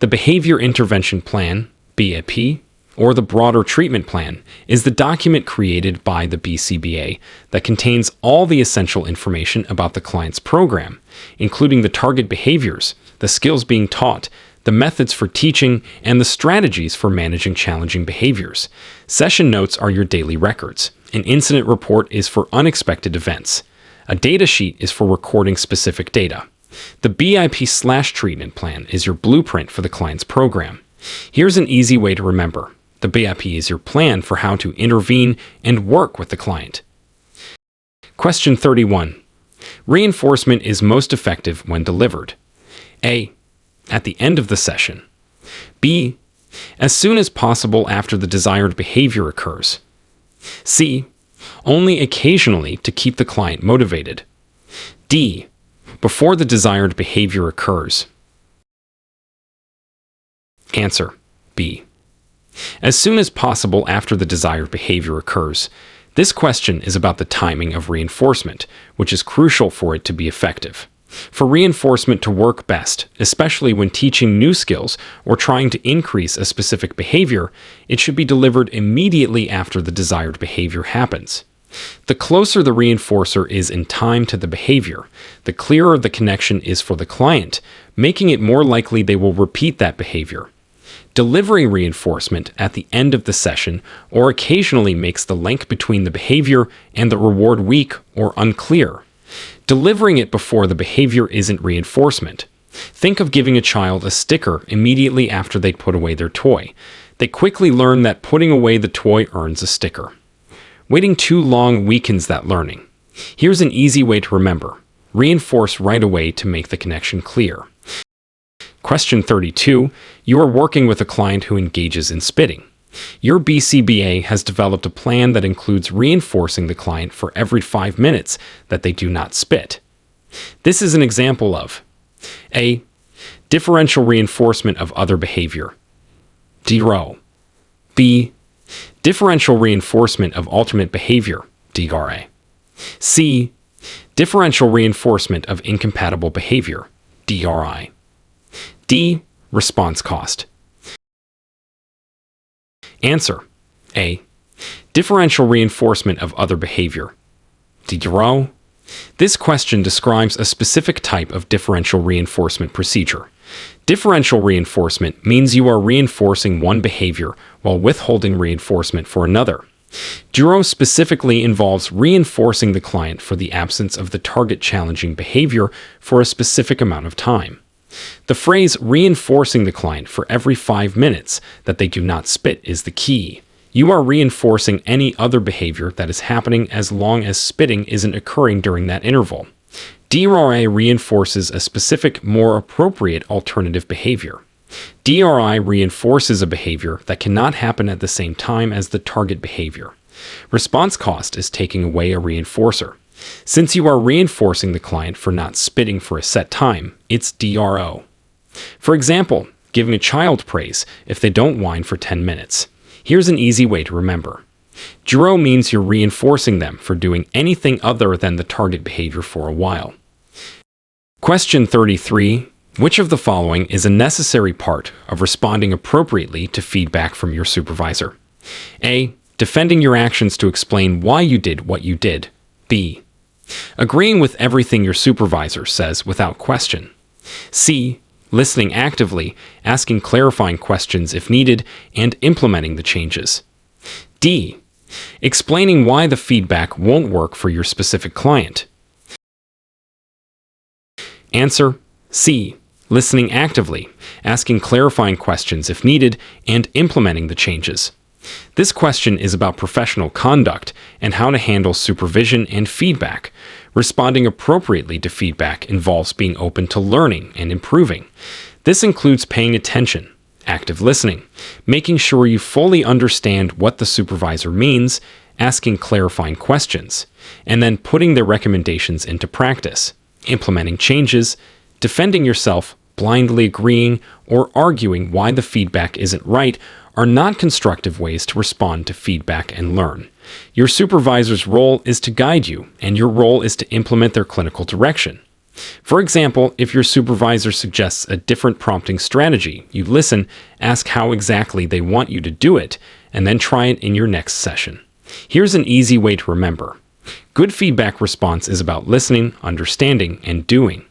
The behavior intervention plan, BAP, or the broader treatment plan, is the document created by the BCBA that contains all the essential information about the client's program, including the target behaviors, the skills being taught, the methods for teaching, and the strategies for managing challenging behaviors. Session notes are your daily records. An incident report is for unexpected events. A data sheet is for recording specific data. The BIP/treatment plan is your blueprint for the client's program. Here's an easy way to remember. The BIP is your plan for how to intervene and work with the client. Question 31. Reinforcement is most effective when delivered. A. At the end of the session. B. As soon as possible after the desired behavior occurs. C. Only occasionally to keep the client motivated. D. Before the desired behavior occurs. Answer. B. As soon as possible after the desired behavior occurs. This question is about the timing of reinforcement, which is crucial for it to be effective. For reinforcement to work best, especially when teaching new skills or trying to increase a specific behavior, it should be delivered immediately after the desired behavior happens. The closer the reinforcer is in time to the behavior, the clearer the connection is for the client, making it more likely they will repeat that behavior. Delivering reinforcement at the end of the session or occasionally makes the link between the behavior and the reward weak or unclear. Delivering it before the behavior isn't reinforcement. Think of giving a child a sticker immediately after they put away their toy. They quickly learn that putting away the toy earns a sticker. Waiting too long weakens that learning. Here's an easy way to remember. Reinforce right away to make the connection clear. Question 32. You are working with a client who engages in spitting. Your BCBA has developed a plan that includes reinforcing the client for every 5 minutes that they do not spit. This is an example of A. Differential reinforcement of other behavior. DRO. B. Differential reinforcement of alternate behavior. DRA. C. Differential reinforcement of incompatible behavior. DRI. D. Response cost. Answer. A. Differential reinforcement of other behavior. DRO. This question describes a specific type of differential reinforcement procedure. Differential reinforcement means you are reinforcing one behavior while withholding reinforcement for another. DRO specifically involves reinforcing the client for the absence of the target challenging behavior for a specific amount of time. The phrase reinforcing the client for every 5 minutes that they do not spit is the key. You are reinforcing any other behavior that is happening as long as spitting isn't occurring during that interval. DRA reinforces a specific, more appropriate alternative behavior. DRI reinforces a behavior that cannot happen at the same time as the target behavior. Response cost is taking away a reinforcer. Since you are reinforcing the client for not spitting for a set time, it's DRO. For example, giving a child praise if they don't whine for 10 minutes. Here's an easy way to remember. DRO means you're reinforcing them for doing anything other than the target behavior for a while. Question 33. Which of the following is a necessary part of responding appropriately to feedback from your supervisor? A. Defending your actions to explain why you did what you did. B. Agreeing with everything your supervisor says without question. C. Listening actively, asking clarifying questions if needed, and implementing the changes. D. Explaining why the feedback won't work for your specific client. Answer. C. listening actively, asking clarifying questions if needed, and implementing the changes. This question is about professional conduct and how to handle supervision and feedback. Responding appropriately to feedback involves being open to learning and improving. This includes paying attention, active listening, making sure you fully understand what the supervisor means, asking clarifying questions, and then putting their recommendations into practice, implementing changes, defending yourself, blindly agreeing, or arguing why the feedback isn't right are not constructive ways to respond to feedback and learn. Your supervisor's role is to guide you, and your role is to implement their clinical direction. For example, if your supervisor suggests a different prompting strategy, you listen, ask how exactly they want you to do it, and then try it in your next session. Here's an easy way to remember. Good feedback response is about listening, understanding, and doing.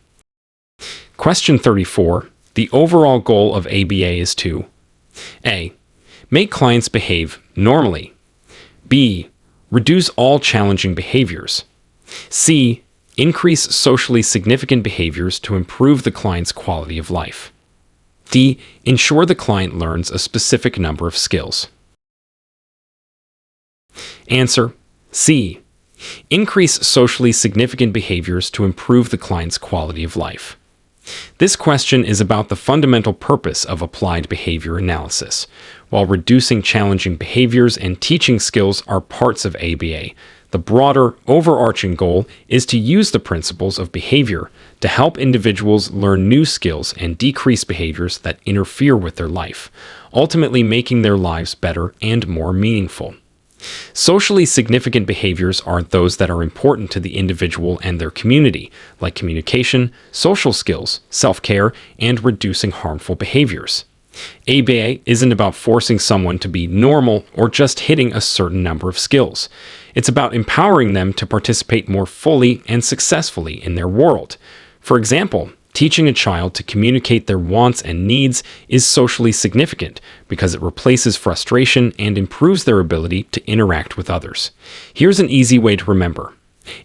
Question 34. The overall goal of ABA is to A. Make clients behave normally. B. Reduce all challenging behaviors. C. Increase socially significant behaviors to improve the client's quality of life. D. Ensure the client learns a specific number of skills. Answer: C. Increase socially significant behaviors to improve the client's quality of life. This question is about the fundamental purpose of applied behavior analysis. While reducing challenging behaviors and teaching skills are parts of ABA, the broader, overarching goal is to use the principles of behavior to help individuals learn new skills and decrease behaviors that interfere with their life, ultimately making their lives better and more meaningful. Socially significant behaviors are those that are important to the individual and their community, like communication, social skills, self-care, and reducing harmful behaviors. ABA isn't about forcing someone to be normal or just hitting a certain number of skills. It's about empowering them to participate more fully and successfully in their world. For example, teaching a child to communicate their wants and needs is socially significant because it replaces frustration and improves their ability to interact with others. Here's an easy way to remember.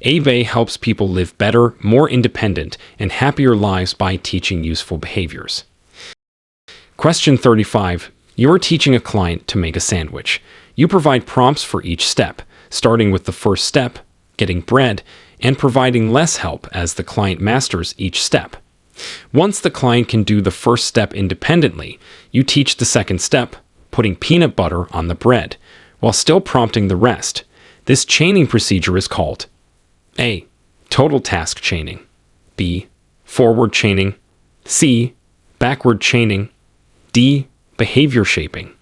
ABA helps people live better, more independent, and happier lives by teaching useful behaviors. Question 35. You're teaching a client to make a sandwich. You provide prompts for each step, starting with the first step, getting bread, and providing less help as the client masters each step. Once the client can do the first step independently, you teach the second step, putting peanut butter on the bread, while still prompting the rest. This chaining procedure is called A. Total task chaining. B. Forward chaining. C. Backward chaining. D. Behavior shaping.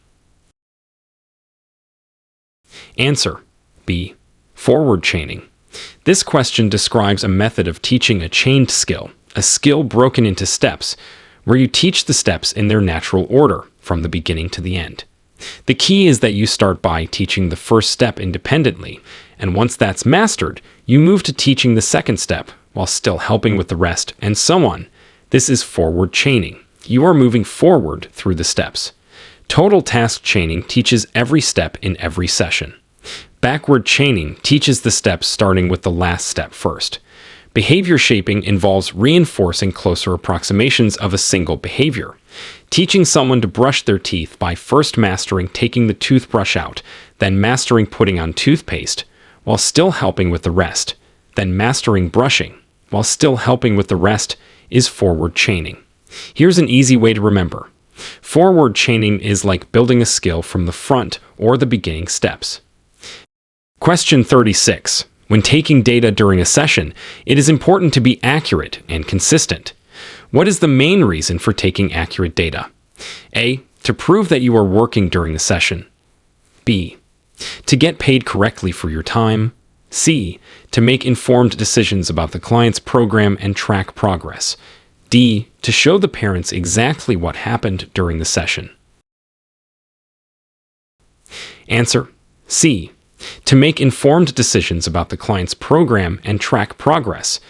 Answer: B. Forward chaining. This question describes a method of teaching a chained skill, a skill broken into steps, where you teach the steps in their natural order, from the beginning to the end. The key is that you start by teaching the first step independently, and once that's mastered, you move to teaching the second step, while still helping with the rest, and so on. This is forward chaining. You are moving forward through the steps. Total task chaining teaches every step in every session. Backward chaining teaches the steps starting with the last step first. Behavior shaping involves reinforcing closer approximations of a single behavior. Teaching someone to brush their teeth by first mastering taking the toothbrush out, then mastering putting on toothpaste, while still helping with the rest, then mastering brushing, while still helping with the rest, is forward chaining. Here's an easy way to remember. Forward chaining is like building a skill from the front or the beginning steps. Question 36. When taking data during a session, it is important to be accurate and consistent. What is the main reason for taking accurate data? A. To prove that you are working during the session. B. To get paid correctly for your time. C. To make informed decisions about the client's program and track progress. D. To show the parents exactly what happened during the session. Answer: C. To make informed decisions about the client's program and track progress.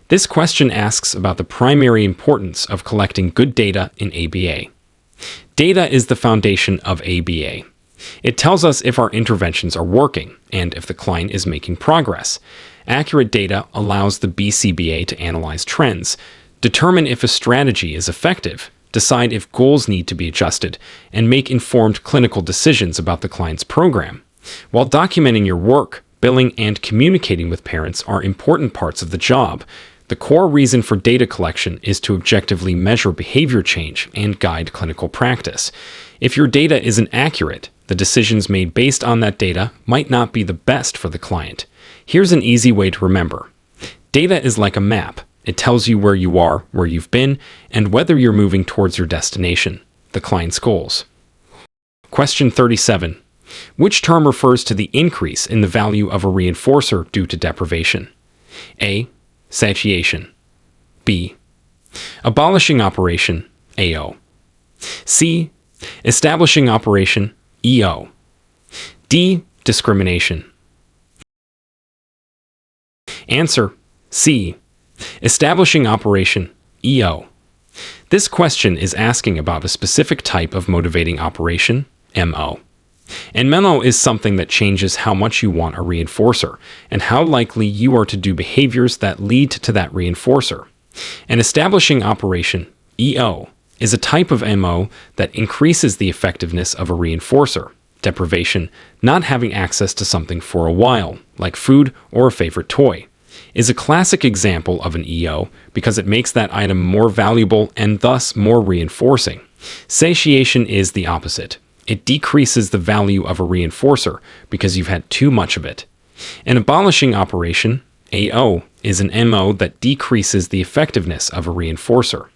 This question asks about the primary importance of collecting good data in ABA. Data is the foundation of ABA. It tells us if our interventions are working and if the client is making progress. Accurate data allows the BCBA to analyze trends, Determine if a strategy is effective. Decide if goals need to be adjusted, and make informed clinical decisions about the client's program. While documenting your work, billing, and communicating with parents are important parts of the job, the core reason for data collection is to objectively measure behavior change and guide clinical practice. If your data isn't accurate, the decisions made based on that data might not be the best for the client. Here's an easy way to remember. Data is like a map. It tells you where you are, where you've been, and whether you're moving towards your destination, the client's goals. Question 37. Which term refers to the increase in the value of a reinforcer due to deprivation? A. Satiation. B. Abolishing operation. AO. C. Establishing operation. EO. D. Discrimination. Answer. C. Establishing operation. EO. This question is asking about a specific type of motivating operation, MO. And MO is something that changes how much you want a reinforcer and how likely you are to do behaviors that lead to that reinforcer. An establishing operation, EO, is a type of MO that increases the effectiveness of a reinforcer, deprivation, not having access to something for a while, like food or a favorite toy, is a classic example of an EO because it makes that item more valuable and thus more reinforcing. Satiation is the opposite. It decreases the value of a reinforcer because you've had too much of it. An abolishing operation, AO, is an MO that decreases the effectiveness of a reinforcer.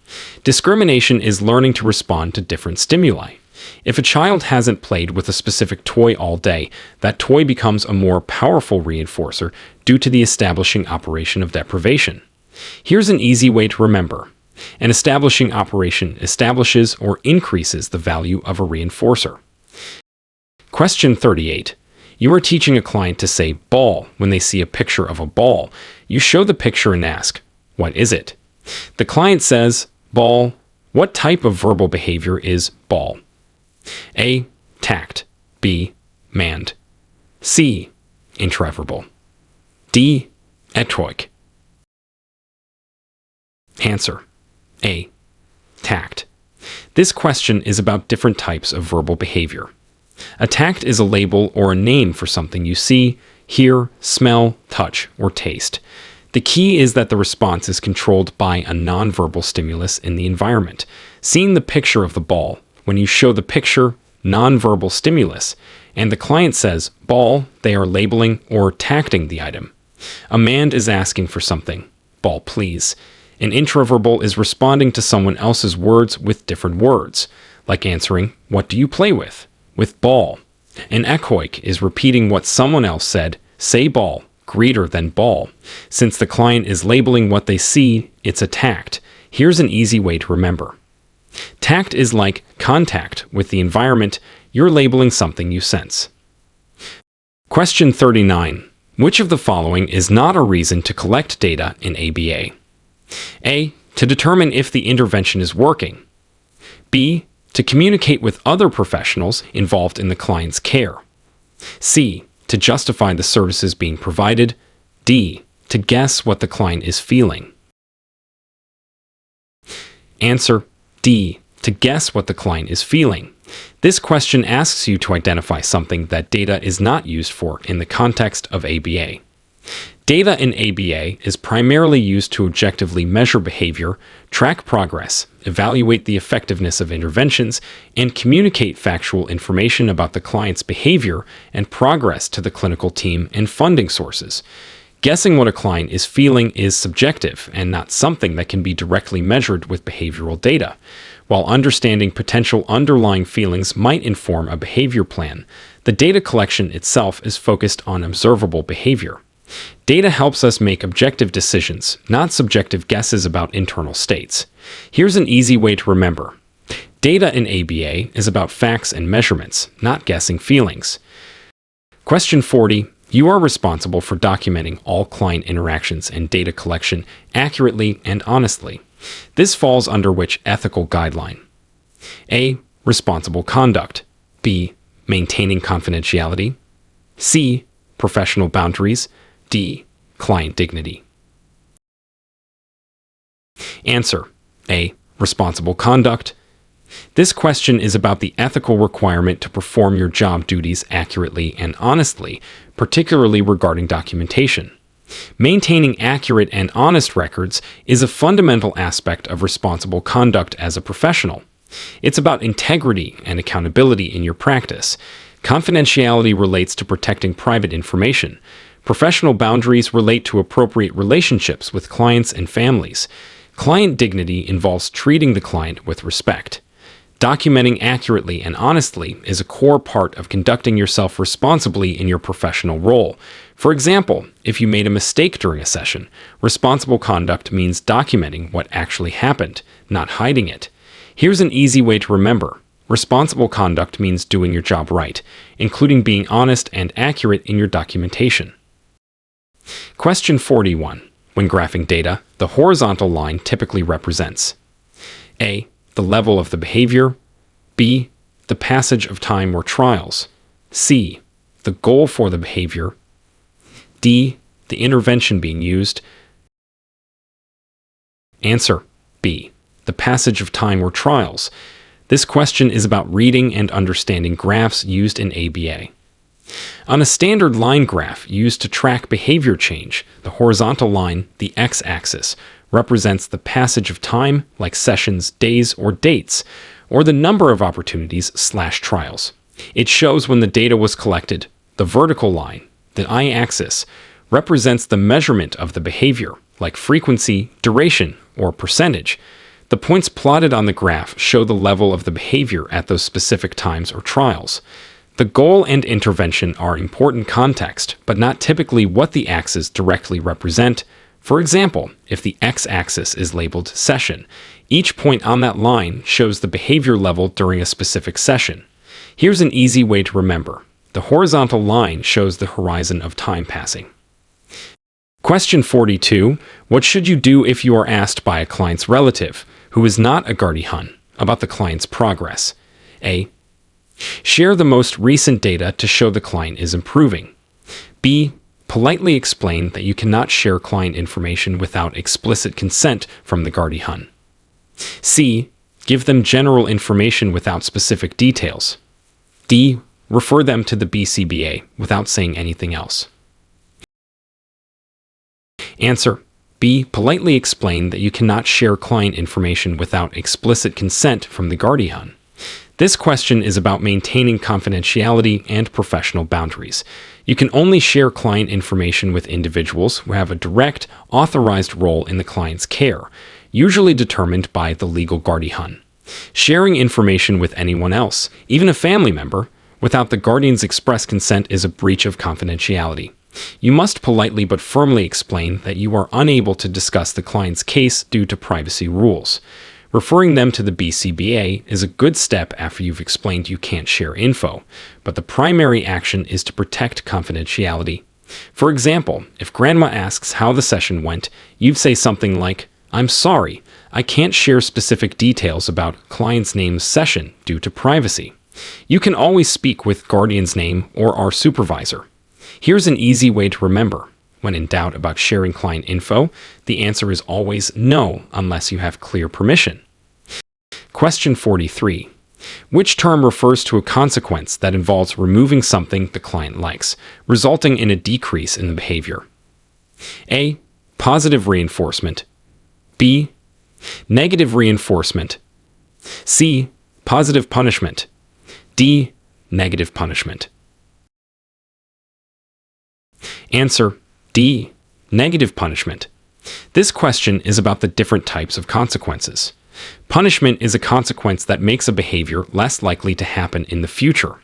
Discrimination is learning to respond to different stimuli. If a child hasn't played with a specific toy all day, that toy becomes a more powerful reinforcer due to the establishing operation of deprivation. Here's an easy way to remember. An establishing operation establishes or increases the value of a reinforcer. Question 38. You are teaching a client to say ball when they see a picture of a ball. You show the picture and ask, what is it? The client says, ball. What type of verbal behavior is ball? A. Tact. B. Mand. C. Intraverbal. D. Etroic. Answer. A. Tact. This question is about different types of verbal behavior. A tact is a label or a name for something you see, hear, smell, touch, or taste. The key is that the response is controlled by a nonverbal stimulus in the environment. Seeing the picture of the ball, when you show the picture, nonverbal stimulus, and the client says ball, they are labeling or tacting the item. A mand is asking for something. Ball, please. An intraverbal is responding to someone else's words with different words, like answering, what do you play with ball. An echoic is repeating what someone else said, say ball, greater than ball. Since the client is labeling what they see, it's a tact. Here's an easy way to remember. Tact is like contact with the environment. You're labeling something you sense. Question 39. Which of the following is not a reason to collect data in ABA? A. To determine if the intervention is working. B. To communicate with other professionals involved in the client's care. C. To justify the services being provided. D. To guess what the client is feeling. Answer. D. To guess what the client is feeling. This question asks you to identify something that data is not used for in the context of ABA. Data in ABA is primarily used to objectively measure behavior, track progress, evaluate the effectiveness of interventions, and communicate factual information about the client's behavior and progress to the clinical team and funding sources. Guessing what a client is feeling is subjective and not something that can be directly measured with behavioral data. While understanding potential underlying feelings might inform a behavior plan, the data collection itself is focused on observable behavior. Data helps us make objective decisions, not subjective guesses about internal states. Here's an easy way to remember. Data in ABA is about facts and measurements, not guessing feelings. Question 40. You are responsible for documenting all client interactions and data collection accurately and honestly. This falls under which ethical guideline? A. Responsible conduct. B. Maintaining confidentiality. C. Professional boundaries. D. Client dignity. Answer: A. Responsible conduct. This question is about the ethical requirement to perform your job duties accurately and honestly, particularly regarding documentation. Maintaining accurate and honest records is a fundamental aspect of responsible conduct as a professional. It's about integrity and accountability in your practice. Confidentiality relates to protecting private information. Professional boundaries relate to appropriate relationships with clients and families. Client dignity involves treating the client with respect. Documenting accurately and honestly is a core part of conducting yourself responsibly in your professional role. For example, if you made a mistake during a session, responsible conduct means documenting what actually happened, not hiding it. Here's an easy way to remember. Responsible conduct means doing your job right, including being honest and accurate in your documentation. Question 41. When graphing data, the horizontal line typically represents A. The level of the behavior. B. The passage of time or trials. C. The goal for the behavior. D. The intervention being used. Answer: B. The passage of time or trials. This question is about reading and understanding graphs used in ABA. On a standard line graph used to track behavior change, the horizontal line, the x-axis, represents the passage of time, like sessions, days, or dates, or the number of opportunities/trials. It shows when the data was collected. The vertical line, the y-axis, represents the measurement of the behavior, like frequency, duration, or percentage. The points plotted on the graph show the level of the behavior at those specific times or trials. The goal and intervention are important context, but not typically what the axes directly represent. For example, if the x-axis is labeled session, each point on that line shows the behavior level during a specific session. Here's an easy way to remember. The horizontal line shows the horizon of time passing. Question 42. What should you do if you are asked by a client's relative, who is not a guardian, about the client's progress? A. Share the most recent data to show the client is improving. B. Politely explain that you cannot share client information without explicit consent from the guardian. C. Give them general information without specific details. D. Refer them to the BCBA without saying anything else. Answer: B. Politely explain that you cannot share client information without explicit consent from the guardian. This question is about maintaining confidentiality and professional boundaries. You can only share client information with individuals who have a direct, authorized role in the client's care, usually determined by the legal guardian. Sharing information with anyone else, even a family member, without the guardian's express consent is a breach of confidentiality. You must politely but firmly explain that you are unable to discuss the client's case due to privacy rules. Referring them to the BCBA is a good step after you've explained you can't share info, but the primary action is to protect confidentiality. For example, if grandma asks how the session went, you'd say something like, "I'm sorry, I can't share specific details about client's name's session due to privacy." You can always speak with guardian's name or our supervisor. Here's an easy way to remember. When in doubt about sharing client info, the answer is always no unless you have clear permission. Question 43. Which term refers to a consequence that involves removing something the client likes, resulting in a decrease in the behavior? A. Positive reinforcement. B. Negative reinforcement. C. Positive punishment. D. Negative punishment. Answer: D. Negative punishment. This question is about the different types of consequences. Punishment is a consequence that makes a behavior less likely to happen in the future.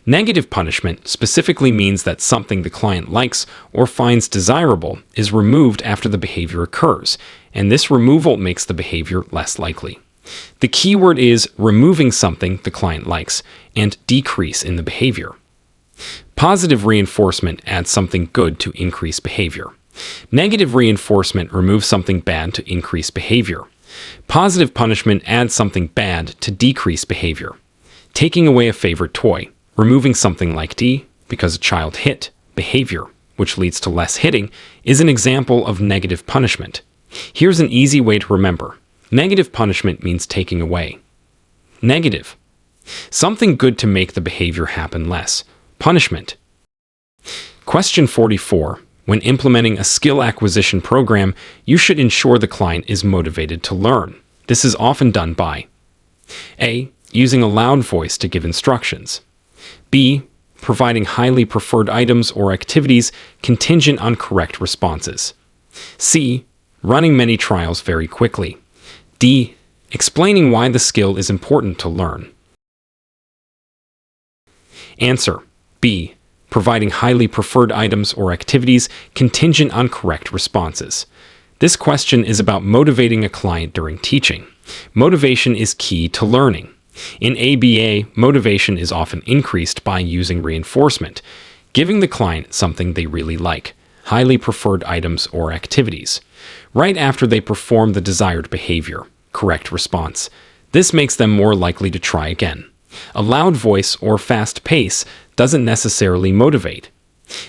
Negative punishment specifically means that something the client likes or finds desirable is removed after the behavior occurs, and this removal makes the behavior less likely. The key word is removing something the client likes and decrease in the behavior. Positive reinforcement adds something good to increase behavior. Negative reinforcement removes something bad to increase behavior. Positive punishment adds something bad to decrease behavior. Taking away a favorite toy, removing something like D, because a child hit, behavior, which leads to less hitting, is an example of negative punishment. Here's an easy way to remember. Negative punishment means taking away. Negative. Something good to make the behavior happen less. Punishment. Question 44. When implementing a skill acquisition program, you should ensure the client is motivated to learn. This is often done by A. Using a loud voice to give instructions. B. Providing highly preferred items or activities contingent on correct responses. C. Running many trials very quickly. D. Explaining why the skill is important to learn. Answer. B. Providing highly preferred items or activities contingent on correct responses. This question is about motivating a client during teaching. Motivation is key to learning. In ABA, motivation is often increased by using reinforcement, giving the client something they really like, highly preferred items or activities, right after they perform the desired behavior, correct response. This makes them more likely to try again. A loud voice or fast pace doesn't necessarily motivate.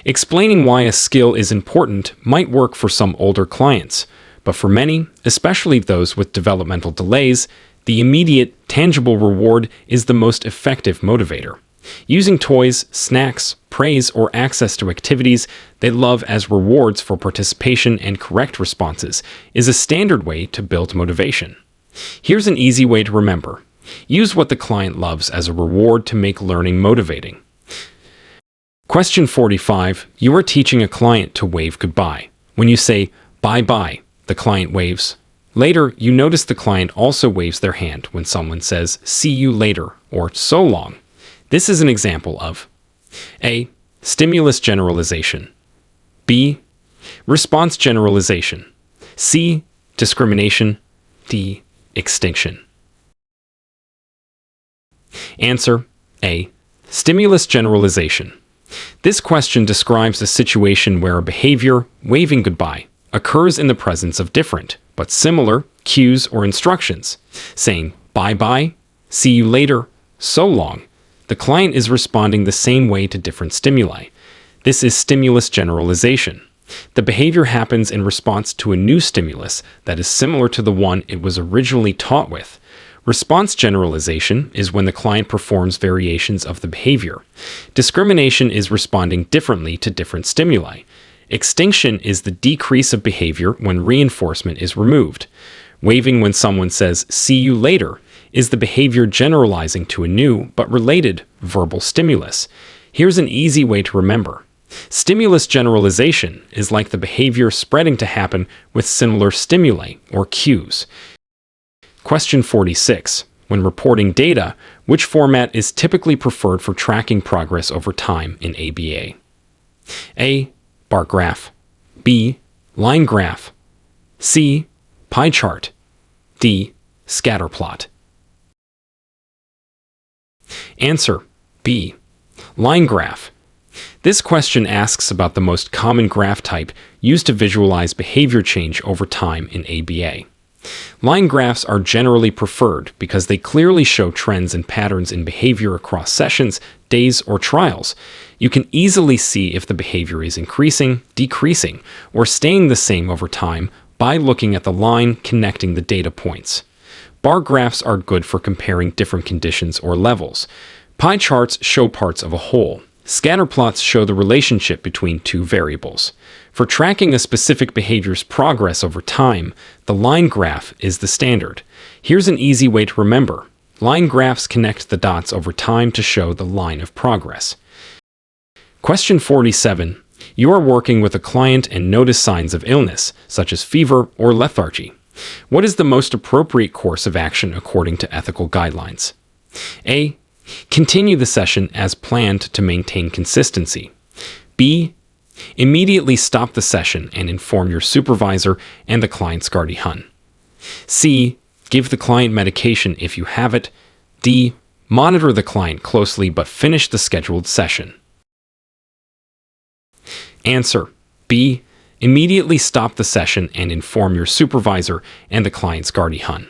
Explaining why a skill is important might work for some older clients, but for many, especially those with developmental delays, the immediate, tangible reward is the most effective motivator. Using toys, snacks, praise, or access to activities they love as rewards for participation and correct responses is a standard way to build motivation. Here's an easy way to remember. Use what the client loves as a reward to make learning motivating. Question 45. You are teaching a client to wave goodbye. When you say, "Bye-bye," the client waves. Later, you notice the client also waves their hand when someone says, "See you later," or "So long." This is an example of A. Stimulus generalization. B. Response generalization. C. Discrimination. D. Extinction. Answer. A. Stimulus generalization. This question describes a situation where a behavior, waving goodbye, occurs in the presence of different, but similar, cues or instructions. Saying, "Bye-bye," "See you later," "So long." The client is responding the same way to different stimuli. This is stimulus generalization. The behavior happens in response to a new stimulus that is similar to the one it was originally taught with. Response generalization is when the client performs variations of the behavior. Discrimination is responding differently to different stimuli. Extinction is the decrease of behavior when reinforcement is removed. Waving when someone says, "See you later," is the behavior generalizing to a new, but related, verbal stimulus. Here's an easy way to remember. Stimulus generalization is like the behavior spreading to happen with similar stimuli, or cues. Question 46. When reporting data, which format is typically preferred for tracking progress over time in ABA? A. Bar graph. B. Line graph. C. Pie chart. D. Scatter plot. Answer. B. Line graph. This question asks about the most common graph type used to visualize behavior change over time in ABA. Line graphs are generally preferred because they clearly show trends and patterns in behavior across sessions, days, or trials. You can easily see if the behavior is increasing, decreasing, or staying the same over time by looking at the line connecting the data points. Bar graphs are good for comparing different conditions or levels. Pie charts show parts of a whole. Scatter plots show the relationship between two variables. For tracking a specific behavior's progress over time, the line graph is the standard. Here's an easy way to remember. Line graphs connect the dots over time to show the line of progress. Question 47. You are working with a client and notice signs of illness, such as fever or lethargy. What is the most appropriate course of action according to ethical guidelines? A. Continue the session as planned to maintain consistency. B. Immediately stop the session and inform your supervisor and the client's guardian. C. Give the client medication if you have it. D. Monitor the client closely but finish the scheduled session. Answer. B. Immediately stop the session and inform your supervisor and the client's guardian.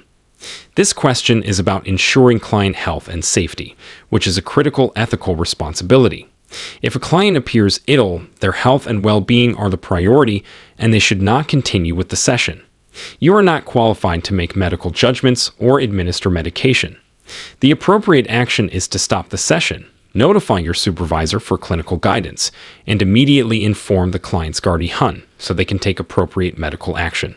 This question is about ensuring client health and safety, which is a critical ethical responsibility. If a client appears ill, their health and well-being are the priority, and they should not continue with the session. You are not qualified to make medical judgments or administer medication. The appropriate action is to stop the session, notify your supervisor for clinical guidance, and immediately inform the client's guardian so they can take appropriate medical action.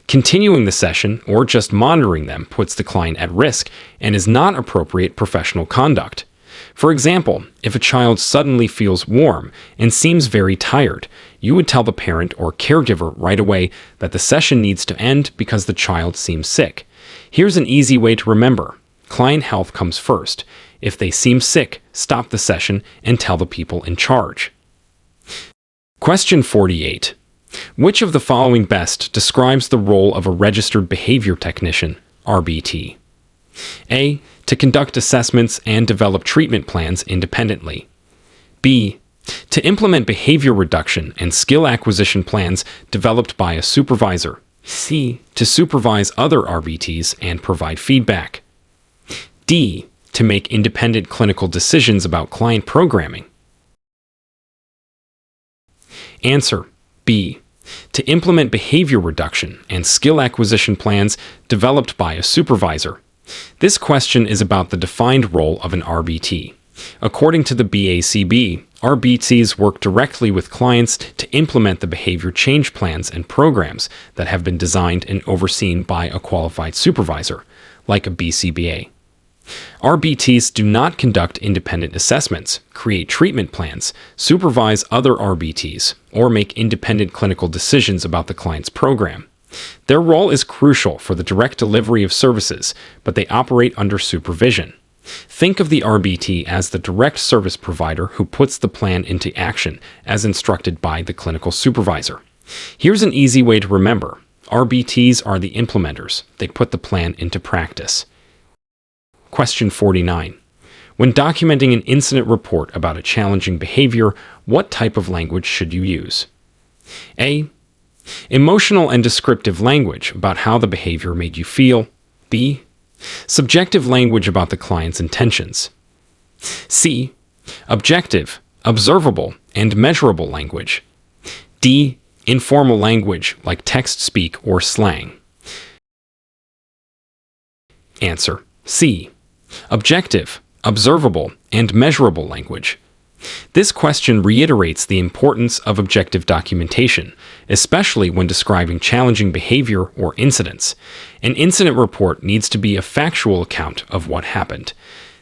Continuing the session or just monitoring them puts the client at risk and is not appropriate professional conduct. For example, if a child suddenly feels warm and seems very tired, you would tell the parent or caregiver right away that the session needs to end because the child seems sick. Here's an easy way to remember. Client health comes first. If they seem sick, stop the session and tell the people in charge. Question 48. Which of the following best describes the role of a registered behavior technician, RBT? A. To conduct assessments and develop treatment plans independently. B. To implement behavior reduction and skill acquisition plans developed by a supervisor. C. To supervise other RBTs and provide feedback. D. To make independent clinical decisions about client programming. Answer. B. To implement behavior reduction and skill acquisition plans developed by a supervisor. This question is about the defined role of an RBT. According to the BACB, RBTs work directly with clients to implement the behavior change plans and programs that have been designed and overseen by a qualified supervisor, like a BCBA. RBTs do not conduct independent assessments, create treatment plans, supervise other RBTs, or make independent clinical decisions about the client's program. Their role is crucial for the direct delivery of services, but they operate under supervision. Think of the RBT as the direct service provider who puts the plan into action as instructed by the clinical supervisor. Here's an easy way to remember. RBTs are the implementers. They put the plan into practice. Question 49. When documenting an incident report about a challenging behavior, what type of language should you use? A. Emotional and descriptive language about how the behavior made you feel. B. Subjective language about the client's intentions. C. Objective, observable, and measurable language. D. Informal language like text speak or slang. Answer. C. Objective, observable, and measurable language. This question reiterates the importance of objective documentation, especially when describing challenging behavior or incidents. An incident report needs to be a factual account of what happened.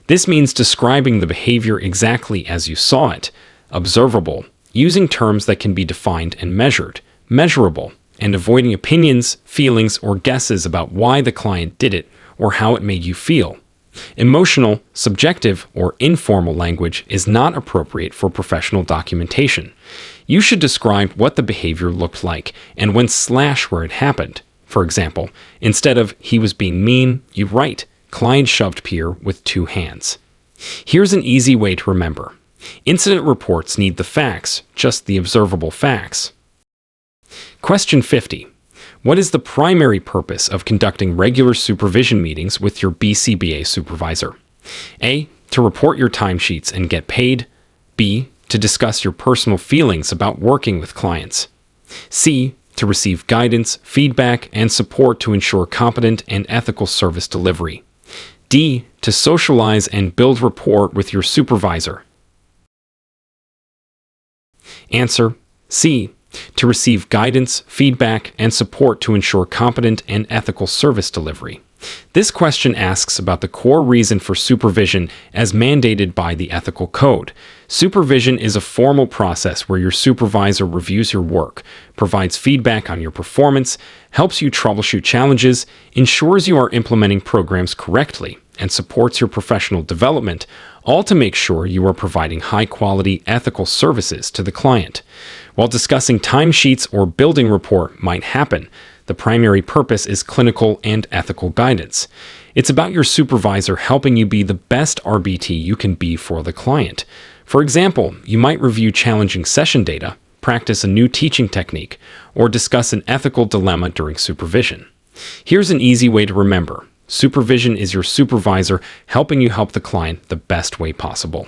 This means describing the behavior exactly as you saw it. Observable, using terms that can be defined and measured. Measurable, and avoiding opinions, feelings, or guesses about why the client did it or how it made you feel. Emotional, subjective, or informal language is not appropriate for professional documentation. You should describe what the behavior looked like and when / where it happened. For example, instead of "he was being mean," you write "client shoved peer with 2 hands." Here's an easy way to remember. Incident reports need the facts, just the observable facts. Question 50. What is the primary purpose of conducting regular supervision meetings with your BCBA supervisor? A. To report your timesheets and get paid. B. To discuss your personal feelings about working with clients. C. To receive guidance, feedback, and support to ensure competent and ethical service delivery. D. To socialize and build rapport with your supervisor. Answer. C. To receive guidance, feedback, and support to ensure competent and ethical service delivery. This question asks about the core reason for supervision as mandated by the ethical code. Supervision is a formal process where your supervisor reviews your work, provides feedback on your performance, helps you troubleshoot challenges, ensures you are implementing programs correctly, and supports your professional development, all to make sure you are providing high-quality, ethical services to the client. While discussing timesheets or building rapport might happen, the primary purpose is clinical and ethical guidance. It's about your supervisor helping you be the best RBT you can be for the client. For example, you might review challenging session data, practice a new teaching technique, or discuss an ethical dilemma during supervision. Here's an easy way to remember. Supervision is your supervisor helping you help the client the best way possible.